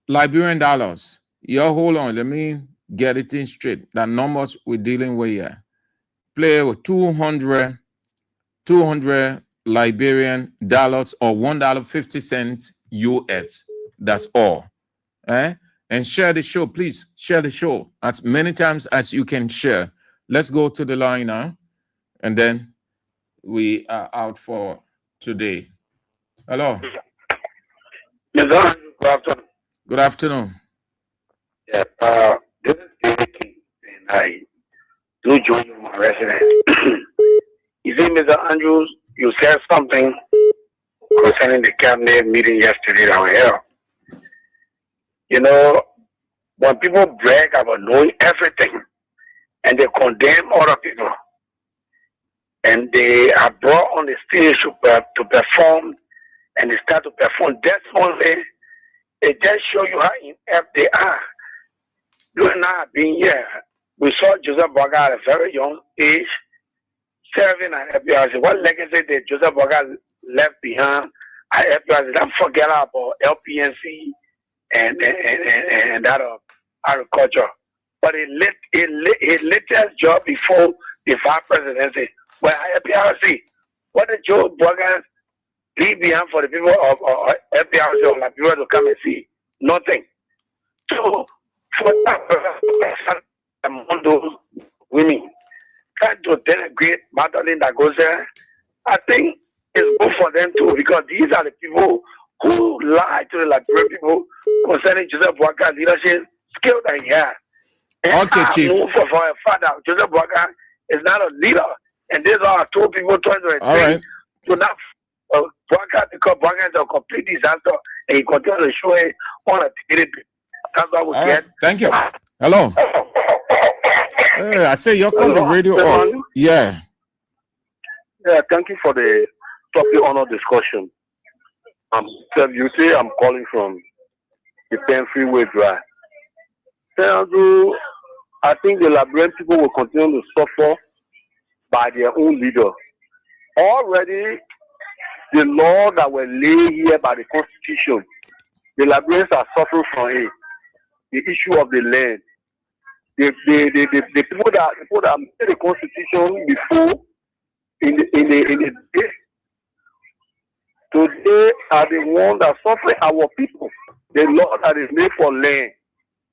Liberian dollars. Yeah, hold on, let me get it in straight. The numbers we're dealing with here. Play with 200 Liberian dollars or $1.50 US. That's all. And share the show, please. Share the show as many times as you can share. Let's go to the line now, and then we are out for today. Hello. Good afternoon. Good afternoon. Yeah, this is David King, and I do join you, my resident. You see, Mr. Andrews, you said something concerning the cabinet meeting yesterday that we held. You know, when people brag about knowing everything and they condemn other people and they are brought on the stage to perform and they start to perform, that's only, it just shows you how inept they are. You and I have been here. We saw Joseph Boakai at a very young age serving at FPRC. What legacy did Joseph Boakai left behind at FPRC? Don't forget about LPNC and that of agriculture. But his latest job before the vice presidency was at FPRC. What did Joe Boakai leave behind for the people of FPRC or Liberia to come and see? Nothing. So, for that among those women trying to denigrate Madeline that goes there, I think it's good for them too, because these are the people who lie to the Liberian people concerning Joseph Boakai's leadership skill that he has. Okay, Chief. I know for a fact that Joseph Boakai is not a leader, and these are two people trying to right. to not Boakai, because Boakai is a complete disaster, and he continues to show it on a TV. That's what we get. Thank you. Hello. Hey, I say you're calling the radio off. Yeah. Yeah, thank you for the topic honor discussion. You say I'm calling from the Penn Freeway Drive. I think the Liberian people will continue to suffer by their own leader. Already, the law that were laid here by the Constitution, the Liberians are suffering from it. The issue of the land. The people that made the Constitution before in the day, today are the ones that suffer our people. The law that is made for land.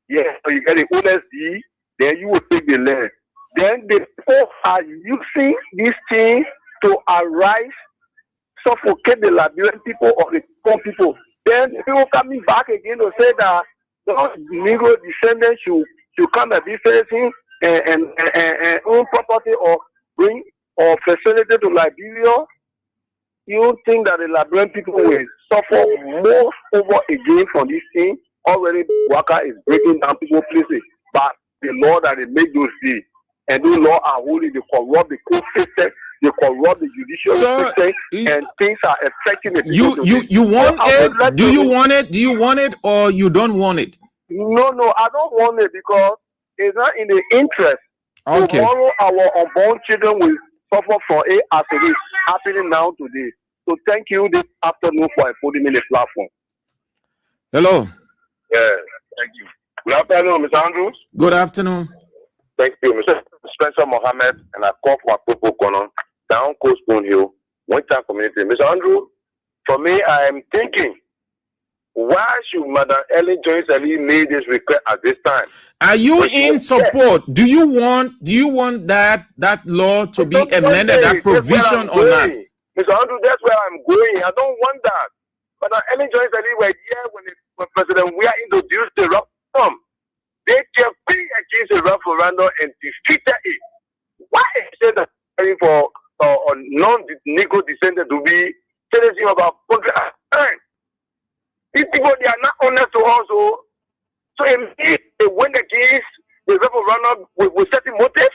Yes, so you get the OSD, then you will take the land. Then the people are using this thing to arise, suffocate the Liberian people or the poor people. Then the people coming back again to say that those Negro descendants should come and be facing and own property or bring or facility to Liberia. You think that the Liberian people will suffer more over again from this thing? Already, Boakai is breaking down people's places, but the law that they make those days, and those laws are holding, they corrupt the court system, they corrupt the judicial system, and things are affecting the people. You want it? Do you want it? Do you want it or you don't want it? No, I don't want it because it's not in the interest. Okay. Tomorrow, our unborn children will suffer from it as it is happening now today. So thank you this afternoon for putting me in the platform. Hello. Yeah, thank you. Good afternoon, Mr. Andrews. Good afternoon. Thank you, Mr. Spencer Mohammed, and I call for Popo Konon, down Coast Spoon Hill, Winter Community. Mr. Andrew, for me, I am thinking, why should Madam Ellen Jones Ali make this request at this time? Are you in support? Do you want that law to be amended, that provision or not? Mr. Andrew, that's where I'm going. I don't want that. But Ellen Johnson were here when President Weah introduced the referendum. They campaigned against the referendum and defeated it. Why is it that for non-Negro descendants to be citizen of our country? These people, they are not honest to us. So if they went against the referendum with certain motives,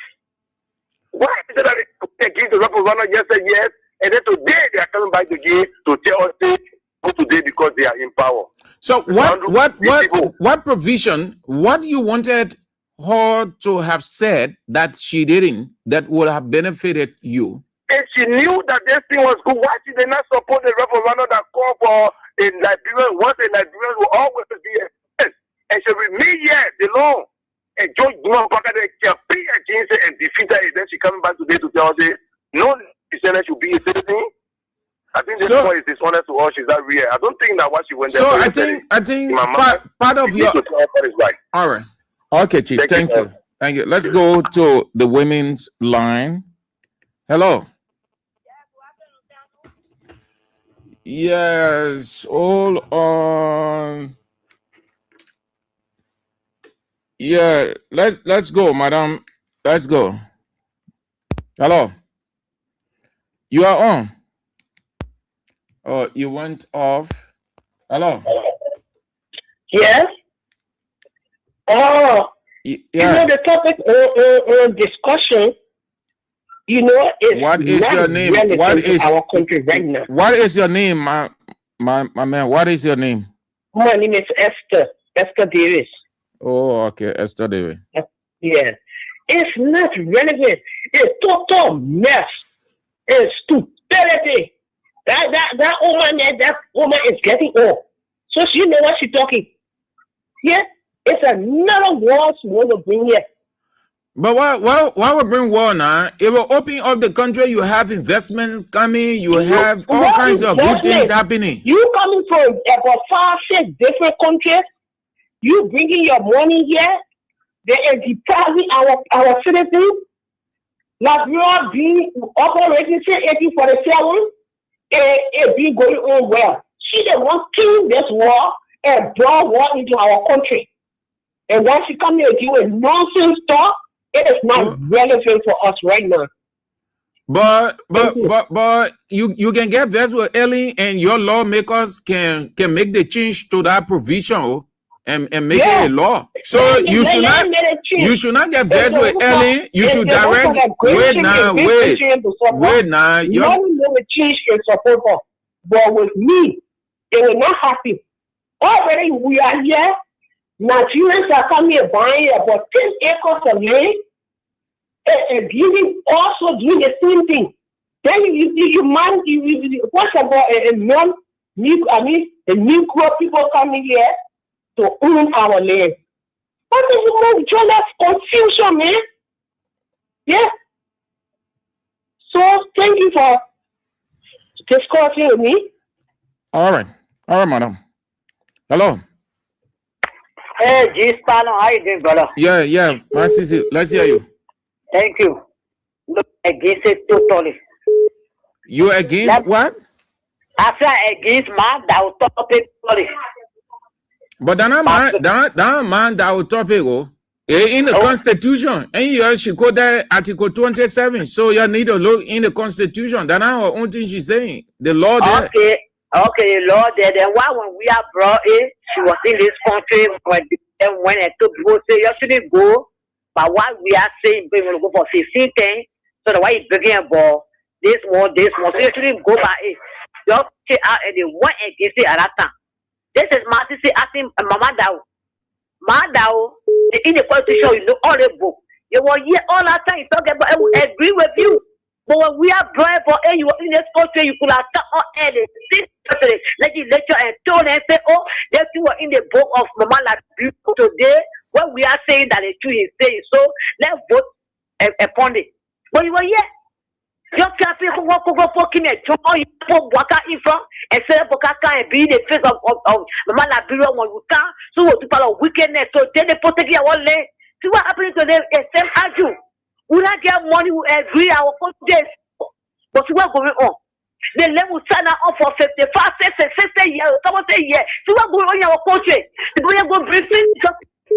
why is it that they went against the referendum yes, and then today they are coming back again to tell us they go today because they are in power? So what provision, what you wanted her to have said that she didn't, that would have benefited you? And she knew that this thing was good. Why she did not support the referendum that called for a Liberian? Once a Liberian will always be a yes, and she remain here alone. And George Bush they campaign against it and defeated it. Then she coming back today to tell us no descendant should be a citizen. I think this point is dishonest to us. She's not real. I don't think that what she went there. So I think part of your right. All right. Okay, Chief. Thank you. Thank you. Let's go to the women's line. Hello. Yes. Hold on. Yeah. Let's go, madam. Let's go. Hello. You are on. Oh, you went off. Hello. Yes. Oh, Yeah. you know the topic discussion. You know, is What is not your name? relevant What to is our country right now? What is your name, my man? What is your name? My name is Esther Davis. Oh, okay, Esther Davis. Yeah, it's not relevant. It's total mess. It's stupidity. That woman is getting old. So she know what she's talking. Yeah, it's another war she want to bring here. But why would bring war now? It will open up the country. You have investments coming. You have all kinds of good things happening. You coming from about 5-6 different countries. You bringing your money here. They are depriving our citizens. Liberia being operating since 1847. It been going on well. She the one killing this war and brought war into our country. And when she come here doing nonsense talk, it is not relevant for us right now. But you can get vexed with Ellen, and your lawmakers can make the change to that provision and make it a law. So you should not get vexed with Ellen. You should direct. Wait now. You know change in support for, but with me, they will not happen. Already we are here. Nigerians are coming here buying about 10 acres of land and giving also doing the same thing. Then what's about the Negro people coming here to own our land? What is the most jealous confusion, man? Yeah. So thank you for discussing with me. All right, madam. Hello. Hey, G Stalin, how you doing, brother? Yeah, my sister. Let's hear you. Thank you. Look, against it totally. You against what? I said against man that will topic totally. But that man that will topic in the Constitution, and you should go there Article 27. So you need to look in the Constitution. That's not one thing she's saying. The law there. Okay, the law there. Then why when we are brought in, she was in this country when I told people say you shouldn't go. But what we are saying, we will go for 15 things. So the way you begin ball, this one. So you shouldn't go by it. You take out and they went against it at that time. This is my sister asking Mama Dao. Mama Dao, in the constitution, you know all the book. You were here all that time talking about. I will agree with you. But when we are brought for you were in this country, you could have come on and the legislature and told them say, oh, that you were in the book of Mama Labu today. When we are saying that the truth is saying so, let's vote upon it. But you were here. Your campaign who walk over for Kim and John, you put Waka in front and say Bokaka and be the face of Mama Labu when you can. So what to follow wickedness. So then they protect your own land. See what happened to them? Same as you. We not get money, we agree our days. But what's going on? The level sign on for 55, 60 years. Someone say, yeah. So what going on in our country? The going to go briefing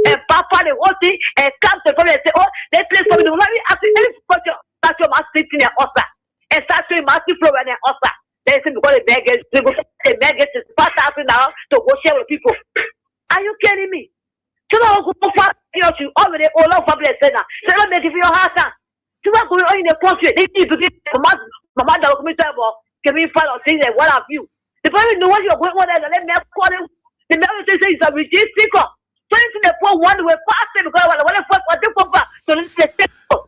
and Papa, the whole thing, and come to come and say, oh, they play for the money. I think any culture, start your mass sitting in Osa. And start your massive flow in Osa. They say, because the beggars is 5,000 now to go share with people. Are you kidding me? So now go for you already all over the center. So don't make it for your heart. So what going on in the country? They need to get Mama document can we follow things and what have you? The person know what you're going on and let me call him. The man says he's a regime speaker. So into the poor one will pass him because I want to fuck what the papa.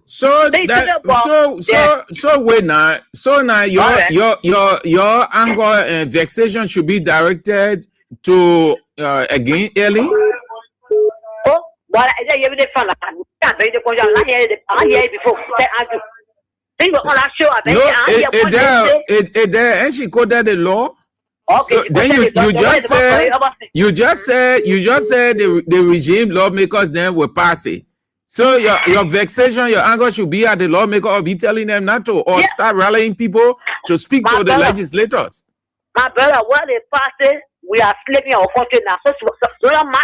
So let's so wait now. So now your anger and vexation should be directed to again Ellie. Oh, but I didn't even find out. I hear it before. And she quoted the law. Okay, so then you just said the regime lawmakers then will pass it. So your vexation, your anger should be at the lawmaker or be telling them not to, or start rallying people to speak to the legislators. My brother, when they pass it, we are slaving our country now. So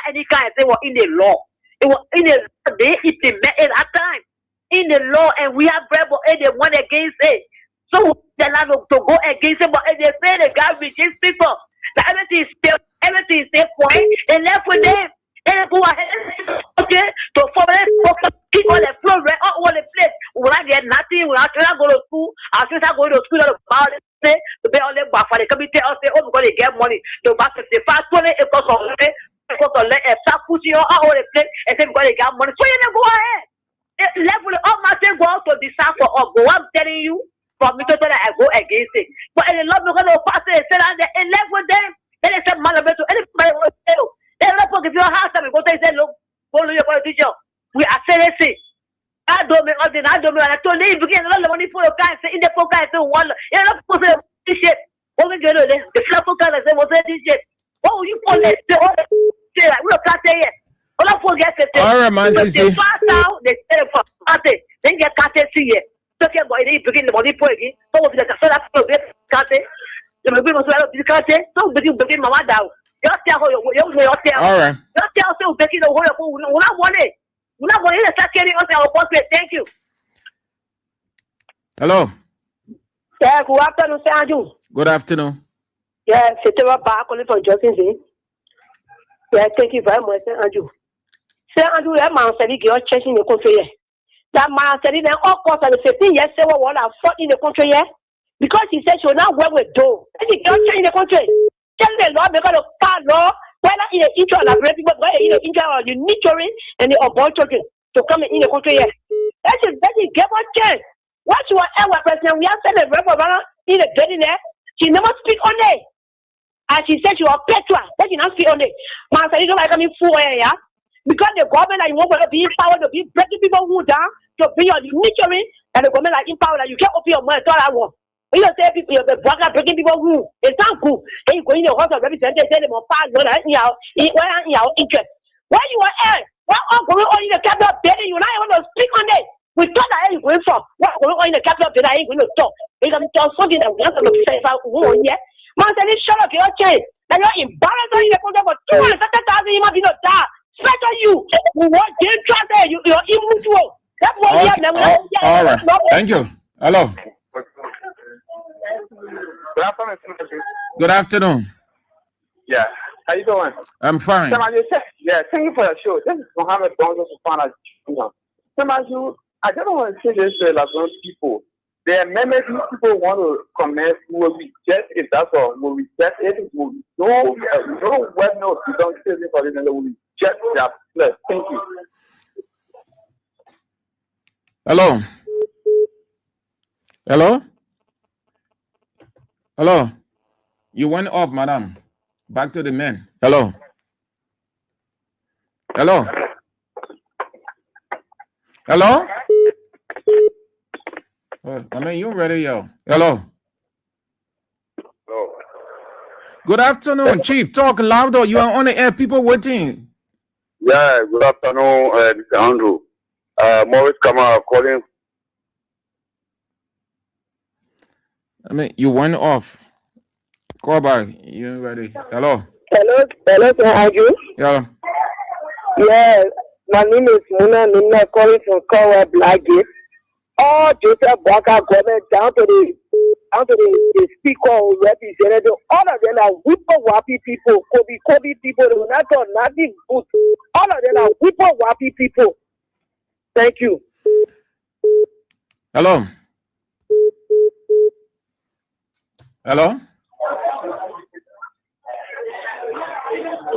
any kind of thing was in the law. It was in the law. They implement it at time. In the law, and we have rebel and they went against it. So they're not to go against it, but they say the God rejects people. The everything is still point and left with them. And they go ahead, okay, to follow them, keep on the floor, right all the place. When I get nothing, when I go to school, I think I go to school about it, to pay all them back for the committee, I'll say, oh, because they get money. To back 55, 20, it costs on it, because of let start pushing all the place, and then because they got money. So you never go ahead. Level up my thing go out to decide for us. But I'm telling you, for me to tell that I go against it. But in the love because of pastor, they said and left with them. Then they said, man, anybody will tell. They don't give you a house and go say, look, follow your politician. We are saying this. I don't mean nothing. I don't mean. I told you begin a lot of money for the guys in the poker. I said, one. You're not supposed to this shit. What we do then? The flap guys I said, what's this shit? What will you call it? The other say like we can't say it. All forget it. All right, man. They pass out. They say for party. Then get can't see it. Talking about it, begin the money for again. So what the castle for get can't say. The maybe was well you can't say. So begin mama down. Just tell her you tell. All right. Just tell so begin the whole we not want it. We not want it. Start carrying us our portrait. Thank you. Hello. Yeah, good afternoon, Sir Andrew. Good afternoon. Yeah, c'était pas calling for Justin Day. Yeah, thank you very much, Sir Andrew. Sir Andrew, that man said he got church in the country. That man said he all course and 15 years say what I fought in the country here. Because he said she will not work with Joe. And he got church in the country. Tell the law because of part law, whether in the interest of people, whether in the interest of the nurturing and the unborn children to come in the country here. That is give us chance. What you are ever president, we have said the Reverend in the getting there. She never speak on it. And she said she was Petra. But she not speak on it. Man said you don't like coming for yeah. Because the government that you want to be empowered to be breaking people who down, to be on the nurturing, and the government like empowered that you can't open your money all I want. When you say people you're breaking people who it's not cool. And you go in the house of representatives, say them on fire, where are your interest? Why you are air? What all going on in the capital building? You not want to speak on it. We thought that you're going from what going on in the capital building, I ain't going to talk. We're going to talk something that we have to say about who yet. Man said, shut up your chain. And you're embarrassed in the country for 270,000 human beings die. Especially you. We want to trust there. You're immutual. That's what we have. All right. Thank you. Hello. Good afternoon. Good afternoon. Yeah. How you doing? I'm fine. Yeah, thank you for your show. This is Mohammed Bonzo Sufana. I just want to say this to Lagos people. There are many people want to comment. We will reject it. That's all. We will reject it. No web notes. We don't say this for it. We will reject that. Yes, thank you. Hello. Hello. Hello. You went off, madam. Back to the men. Hello. Hello. Hello. I mean, you ready, yo? Hello. Hello. Good afternoon, Chief. Talk louder. You are on the air. People waiting. Yeah, good afternoon, Mr. Andrew. Maurice Kamara calling. I mean, you went off. Call back. You ain't ready. Hello. Hello, Sir Andrew. Yeah. Yeah, my name is Muna Nina calling from Kawa Blackgate. All Joseph Baka government down to the speaker or representative, all of them are whipper wappy people, Kobe people, they will not talk nothing good. All of them are whipper wappy people. Thank you. Hello. Hello.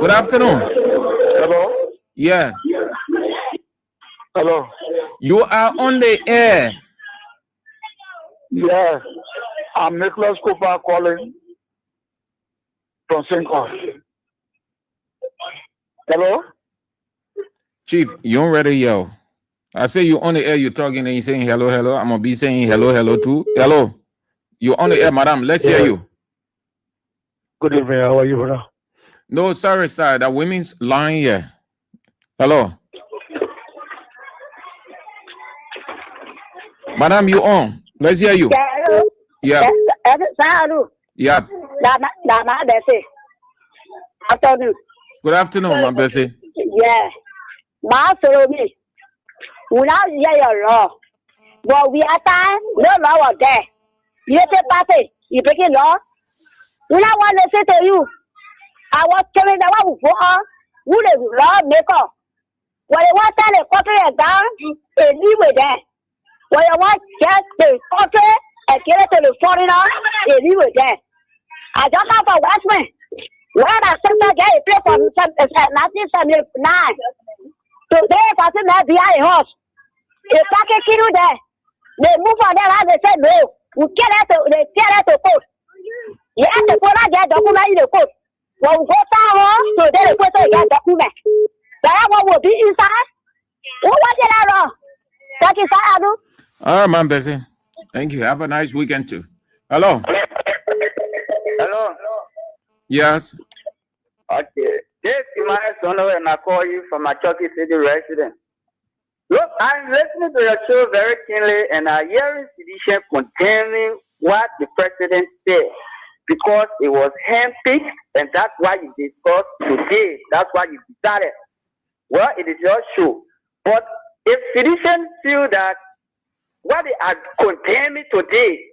Good afternoon. Hello? Yeah. Hello? You are on the air. Yeah. I'm Nicholas Cooper calling from Sinko. Hello? Chief, you don't ready, yo. I say you on the air, you talking and you saying hello, hello. I'm gonna be saying hello, hello too. Hello. You on the air, madam. Let's hear you. Good evening. How are you, brother? No, sorry, sir. The women's line here. Hello. Madam, you on? Let's hear you. Hello. Yeah. Hello. Yeah. Afternoon. Good afternoon, my Bessie. Yeah. Ma follow me. We now hear your law. But we are time, no law was there. You take party, you take it law. We now want to say to you, I was telling the one before, who the law maker. When you want to the country down, they live with them. When you want to get the country and give it to the foreigner, they live with them. I just come from Westman. When I sent that guy, he played from 1979. Today, person that behind a horse. If I can kill you there, they move on there and they say no. We can't they tear out the court. You have to put out their document in the court. When we go down, so they put out their document. That one will be inside. What was it wrong? That is how I do. All right, man, Bessie. Thank you. Have a nice weekend too. Hello. Hello. Yes. Okay. This is my son, and I call you from my Chucky City resident. Look, I'm listening to your show very keenly, and I hear sedition condemning what the president said because it was handpicked, and that's why you discussed today. That's why you decided. Well, it is your show. But if sedition feel that what they are condemning today,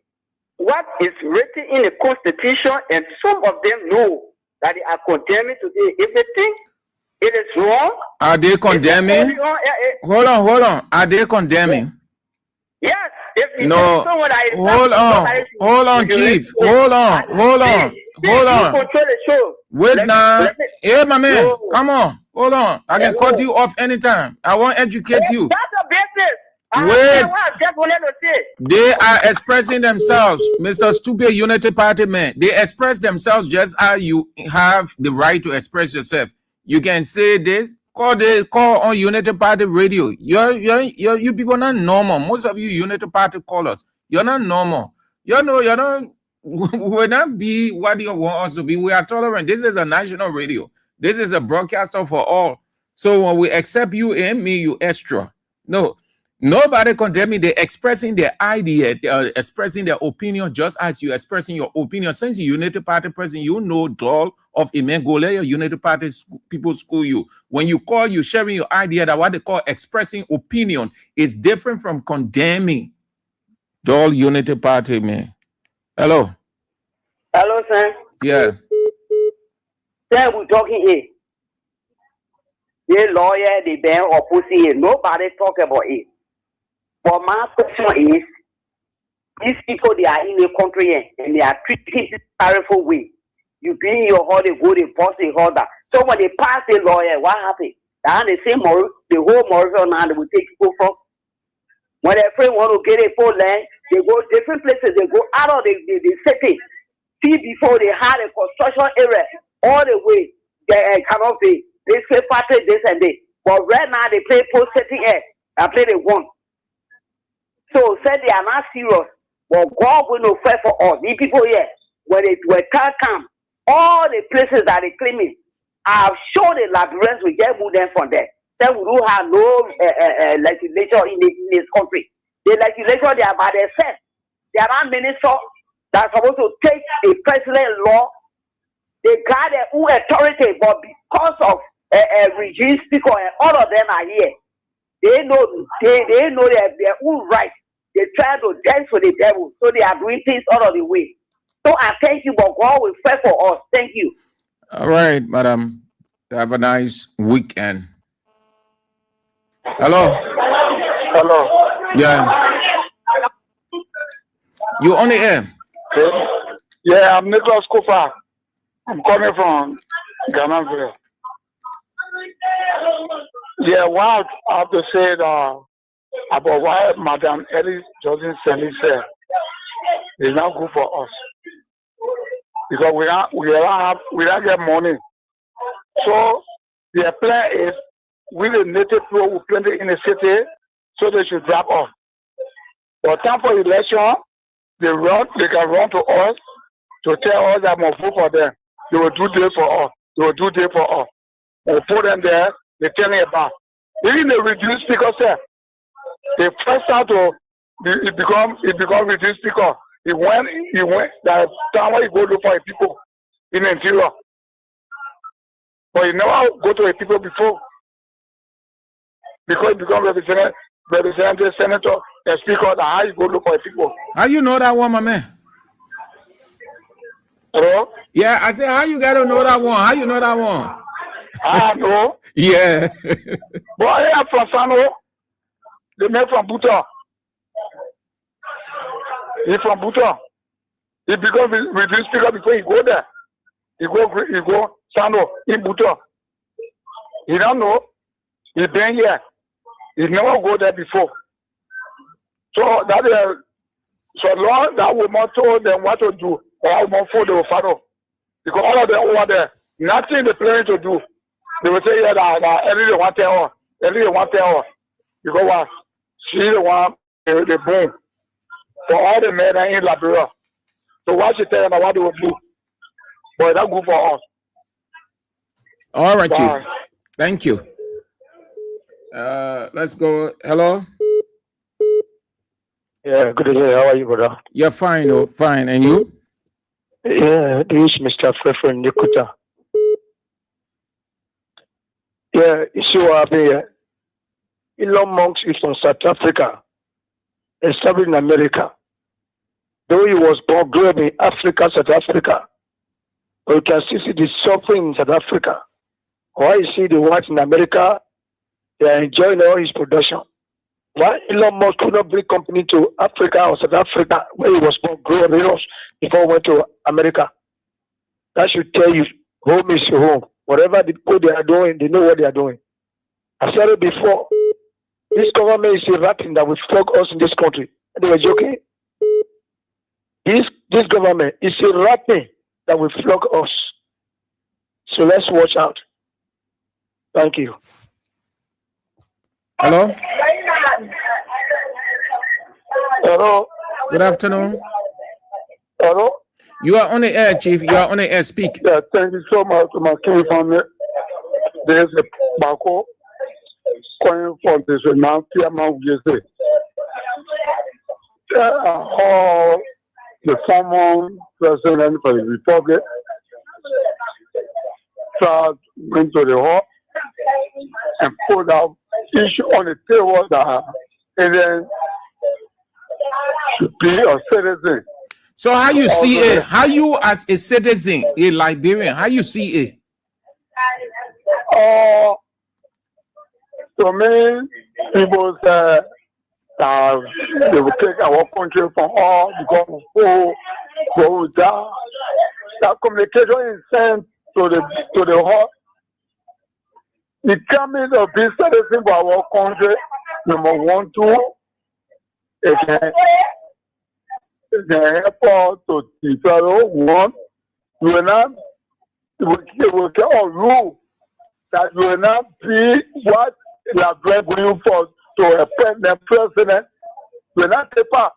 what is written in the Constitution, and some of them know that they are condemning today, if they think it is wrong. Are they condemning? Hold on. Are they condemning? Yes. If No. Hold on, Chief. Hold on. Control the show. Wait now. Hey, my man. Come on. Hold on. I can cut you off anytime. I want to educate you. That's a business. Wait. They are expressing themselves, Mr. Stupid Unity Party man. They express themselves just as you have the right to express yourself. You can say this. Call on Unity Party radio. You people are not normal. Most of you Unity Party callers, you're not normal. You're not. Will not be what you want us to be. We are tolerant. This is a national radio. This is a broadcaster for all. So when we accept you and me, you extra. No. Nobody condemn me. They're expressing their idea, expressing their opinion, just as you expressing your opinion. Since you Unity Party president, you know all of Imengole, your Unity Party people school you. When you call, you sharing your idea that what they call expressing opinion is different from condemning. All Unity Party, man. Hello. Hello, sir. Yeah. Then we're talking here. The lawyer, the bank, or pussy here. Nobody talk about it. But my question is, these people, they are in the country and they are treated this powerful way. You bring your hall, they go, they bust the holder. So when they pass the lawyer, what happened? Now they say the whole Morrison now they will take people from. When their friend want to get a full land, they go different places, they go out of the city. See, before they had a construction area, all the way, they cannot pay. They say party this and that. But right now they play post city air. I play the one. So said they are not serious. But God will not fight for us. These people here, when they can't come, all the places that they claiming, I've shown the labyrinth we get move them from there. Then we do have no legislation in this country. The legislation they are by themselves. They are not minister. that's supposed to take a president law. They got their own authority, but because of a regime speaker and all of them are here, they know their own right. They try to dance for the devil, so they are doing things all of the way. So I thank you, but God will fight for us. Thank you. All right, madam. Have a nice weekend. Hello. Hello. Yeah. You on the air? Yeah, I'm Nicholas Kofa. I'm coming from Ghana. Yeah, what I have to say about why Madam Ellis Johnson said is not good for us. Because we don't get money. So their plan is we the native people will plenty in the city, so they should drop off. But time for election, they can run to us to tell us that we'll vote for them. They will do this for us. They will do this for us. We'll put them there, they tell me about. Even they reduce because they first out to it become reduced because he went that time when he go look for the people in the interior. But he never go to the people before. Because he become representative, senator, and speaker, that how you go look for the people. How you know that one, my man? Hello? Yeah, I said, how you got to know that one? How you know that one? I know. Yeah. But I am from Sano. They made from Buta. He's from Buta. He become with this speaker before he go there. He go Sano in Buta. He don't know. He been here. He never go there before. So that is so long that woman told them what to do. All woman for the follow. Because all of them over there, nothing they planning to do. They will say, yeah, that every one tell her. Every one tell her. Because what? She the one, the boom. For all the men in Liberia. So what she tell them what they will do. But that's good for us. All right, Bye. Chief. Thank you. Let's go. Hello. Yeah, good day. How are you, brother? You're fine. Oh, fine. And you? Yeah, this is Mr. Fred from Nikuta. Yeah, issue up here. Elon Musk is from South Africa, established in America. Though he was born grew up in Africa, South Africa, but you can still see the suffering in South Africa. Why you see the whites in America, they are enjoying all his production. Why Elon Musk could not bring company to Africa or South Africa where he was born, grew up in us before he went to America? That should tell you, home is your home. Whatever the people they are doing, they know what they are doing. I said it before. This government is a ratting that will flog us in this country. And they were joking. This government is a ratting that will flog us. So let's watch out. Thank you. Hello. Hello. Good afternoon. Hello. You are on the air, Chief. You are on the air. Speak. Yeah, thank you so much to my king family. There's a Bako calling from this man, Fiamma Ugese. All the former president for the Republic went to the hall and put out issue on the table that Indian should be a citizen. So how you see it? How you as a citizen, a Liberian, how you see it? To me, people say they will take our country from all because go down. That communication is sent to the hall. Becoming a big citizen for our country, number 1, 2, again. The help to develop one, you will not get a rule that you will not be what they are going for to a president. You will not take part.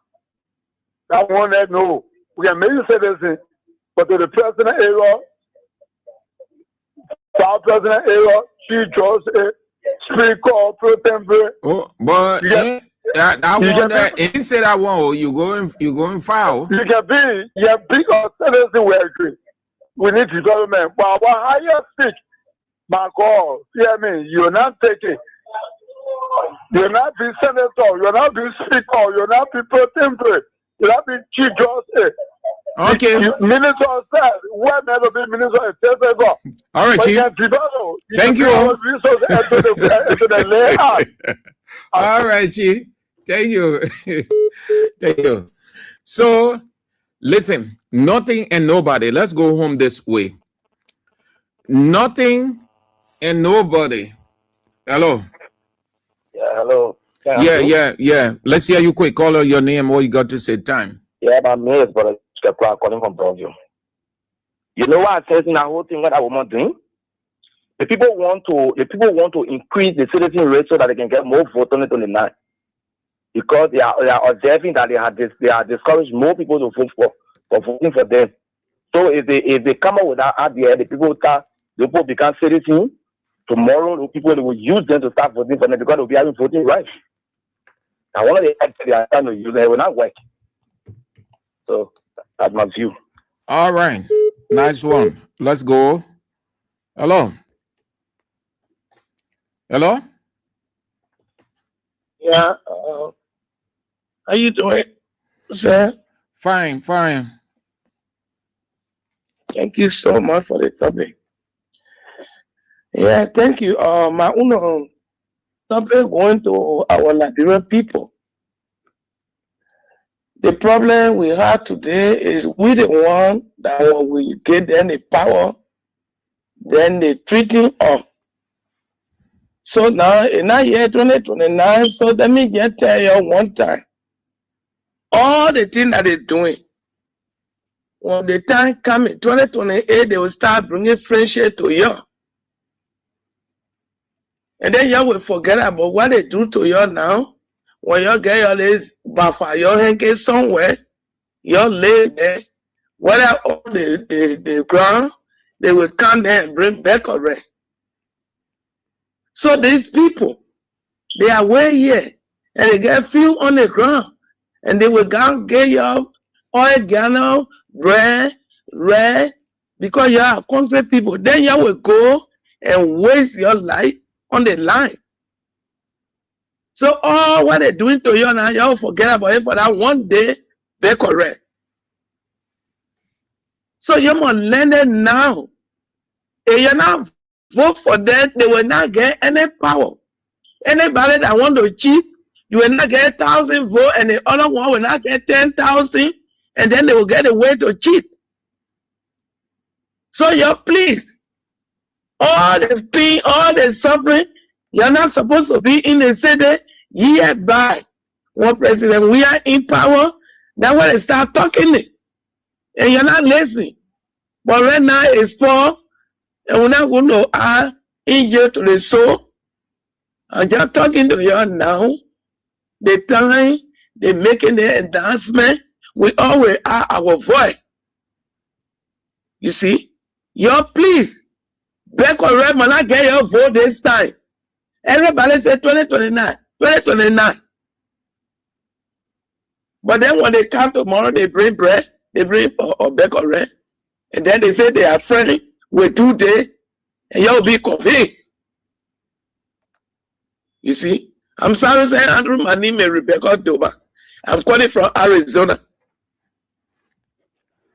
That one that no. We can make you citizen, but to the president area, South President area, she just speak up, pro temporary. Oh, but That one there, he said that one. Oh, you going foul. You can be, yeah, big or anything we agree. We need development. But our higher speak, my God, hear me, you're not taking. You're not being senator, you're not being speaker, you're not being pro-temporary, you're not being chief justice. Okay. Minister said, where never be minister, all right, Chief. Thank you. All right, Chief. Thank you. Thank you. So, listen, nothing and nobody. Let's go home this way. Nothing and nobody. Hello. Yeah, hello. Yeah. Let's hear you quick. Call her your name. What you got to say? Time. Yeah, my name is Brother calling from Bellevue. You know what I said in that whole thing what that woman doing? The people want to increase the citizen rate so that they can get more votes on 2029. Because they are observing that they are discouraged more people to vote for voting for them. So if they come up with that idea, the people become citizens. Tomorrow, the people will use them to start voting for them because they'll be having voting rights. And one of the acts they are trying to use, they will not work. So that's my view. All right. Nice one. Let's go. Hello. Hello? Yeah. How you doing, sir? Fine. Thank you so much for the topic. Yeah, thank you. My own topic going to our Liberian people. The problem we have today is we the one that when we get them the power, then they treating us. So now in that year 2029, so let me just tell you one time. All the things that they're doing, when the time comes in 2028, they will start bringing friendship to you. And then you will forget about what they do to you now. When you get all this buffer, you hang somewhere, you lay there, whether on the ground, they will come there and bring back already. So these people, they are way here, and they get fuel on the ground, and they will go get you oil gallon, bread, because you are country people. Then you will go and waste your life on the line. So all what they're doing to you now, you forget about it for that one day, they're correct. So you must learn it now. If you not vote for them, they will not get any power. Anybody that want to cheat, you will not get 1,000 votes, and the other one will not get 10,000, and then they will get a way to cheat. So you please, all the pain, all the suffering, you're not supposed to be in the city. Hereby, one president, we are in power. That's when they start talking it. And you're not listening. But right now it's poor, and we're not going to add injury to the soul. I'm just talking to you now. The time they're making the endorsement, we always are our voice. You see? You please, back or red, man, I get your vote this time. Everybody said 2029. But then when they come tomorrow, they bring bread, they bring or back or red. And then they say they are friendly with 2 days, and you'll be convinced. You see? I'm sorry, saying Andrew, my name is Rebecca Doba. I'm calling from Arizona.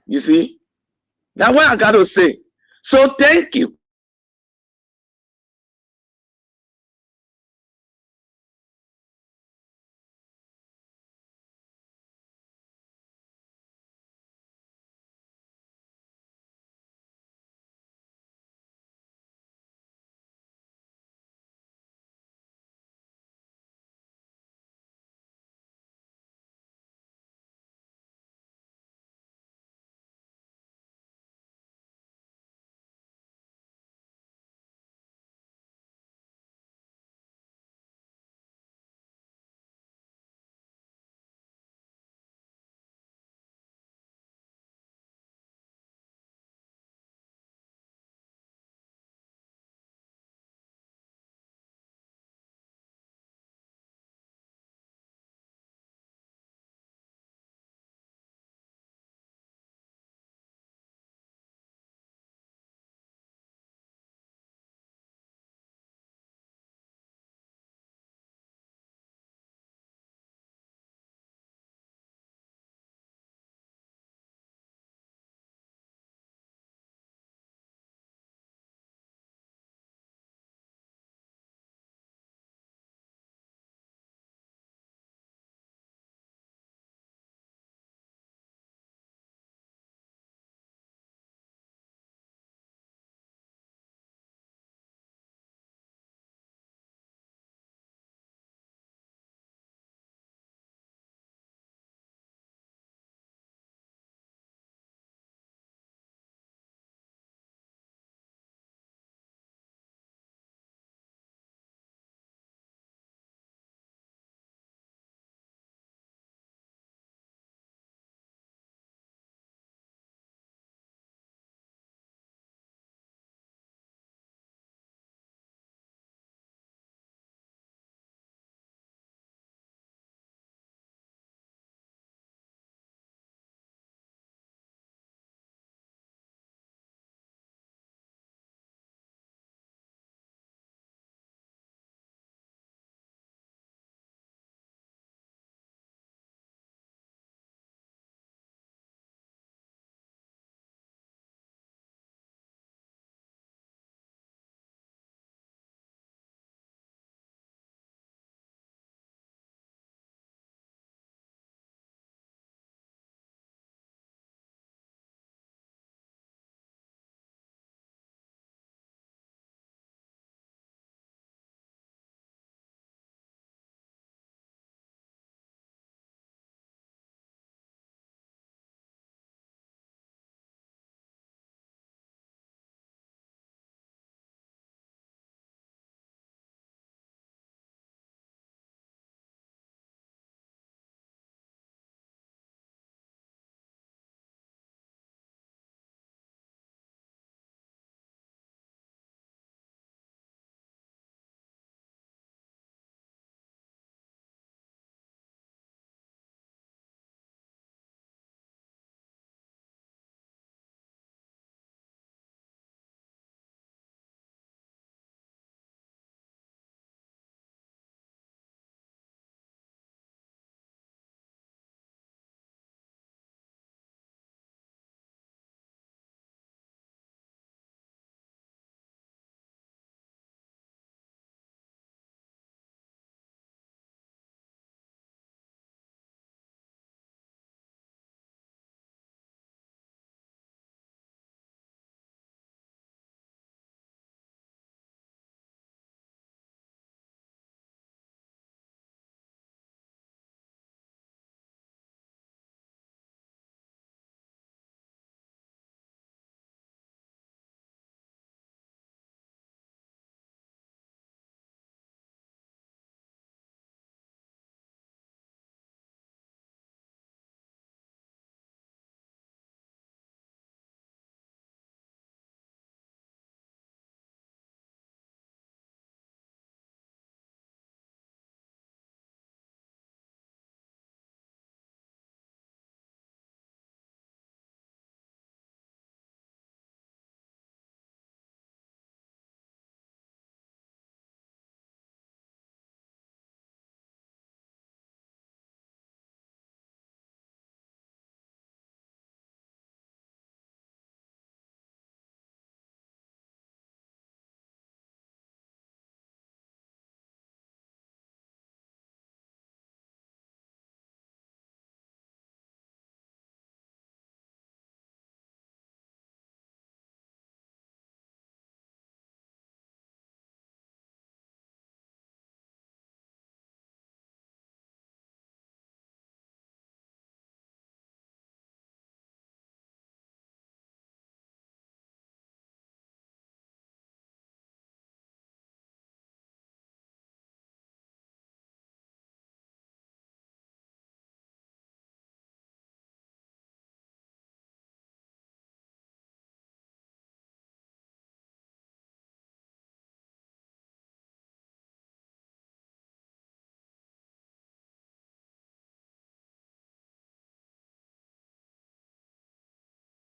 You see? That's what I got to say. So thank you.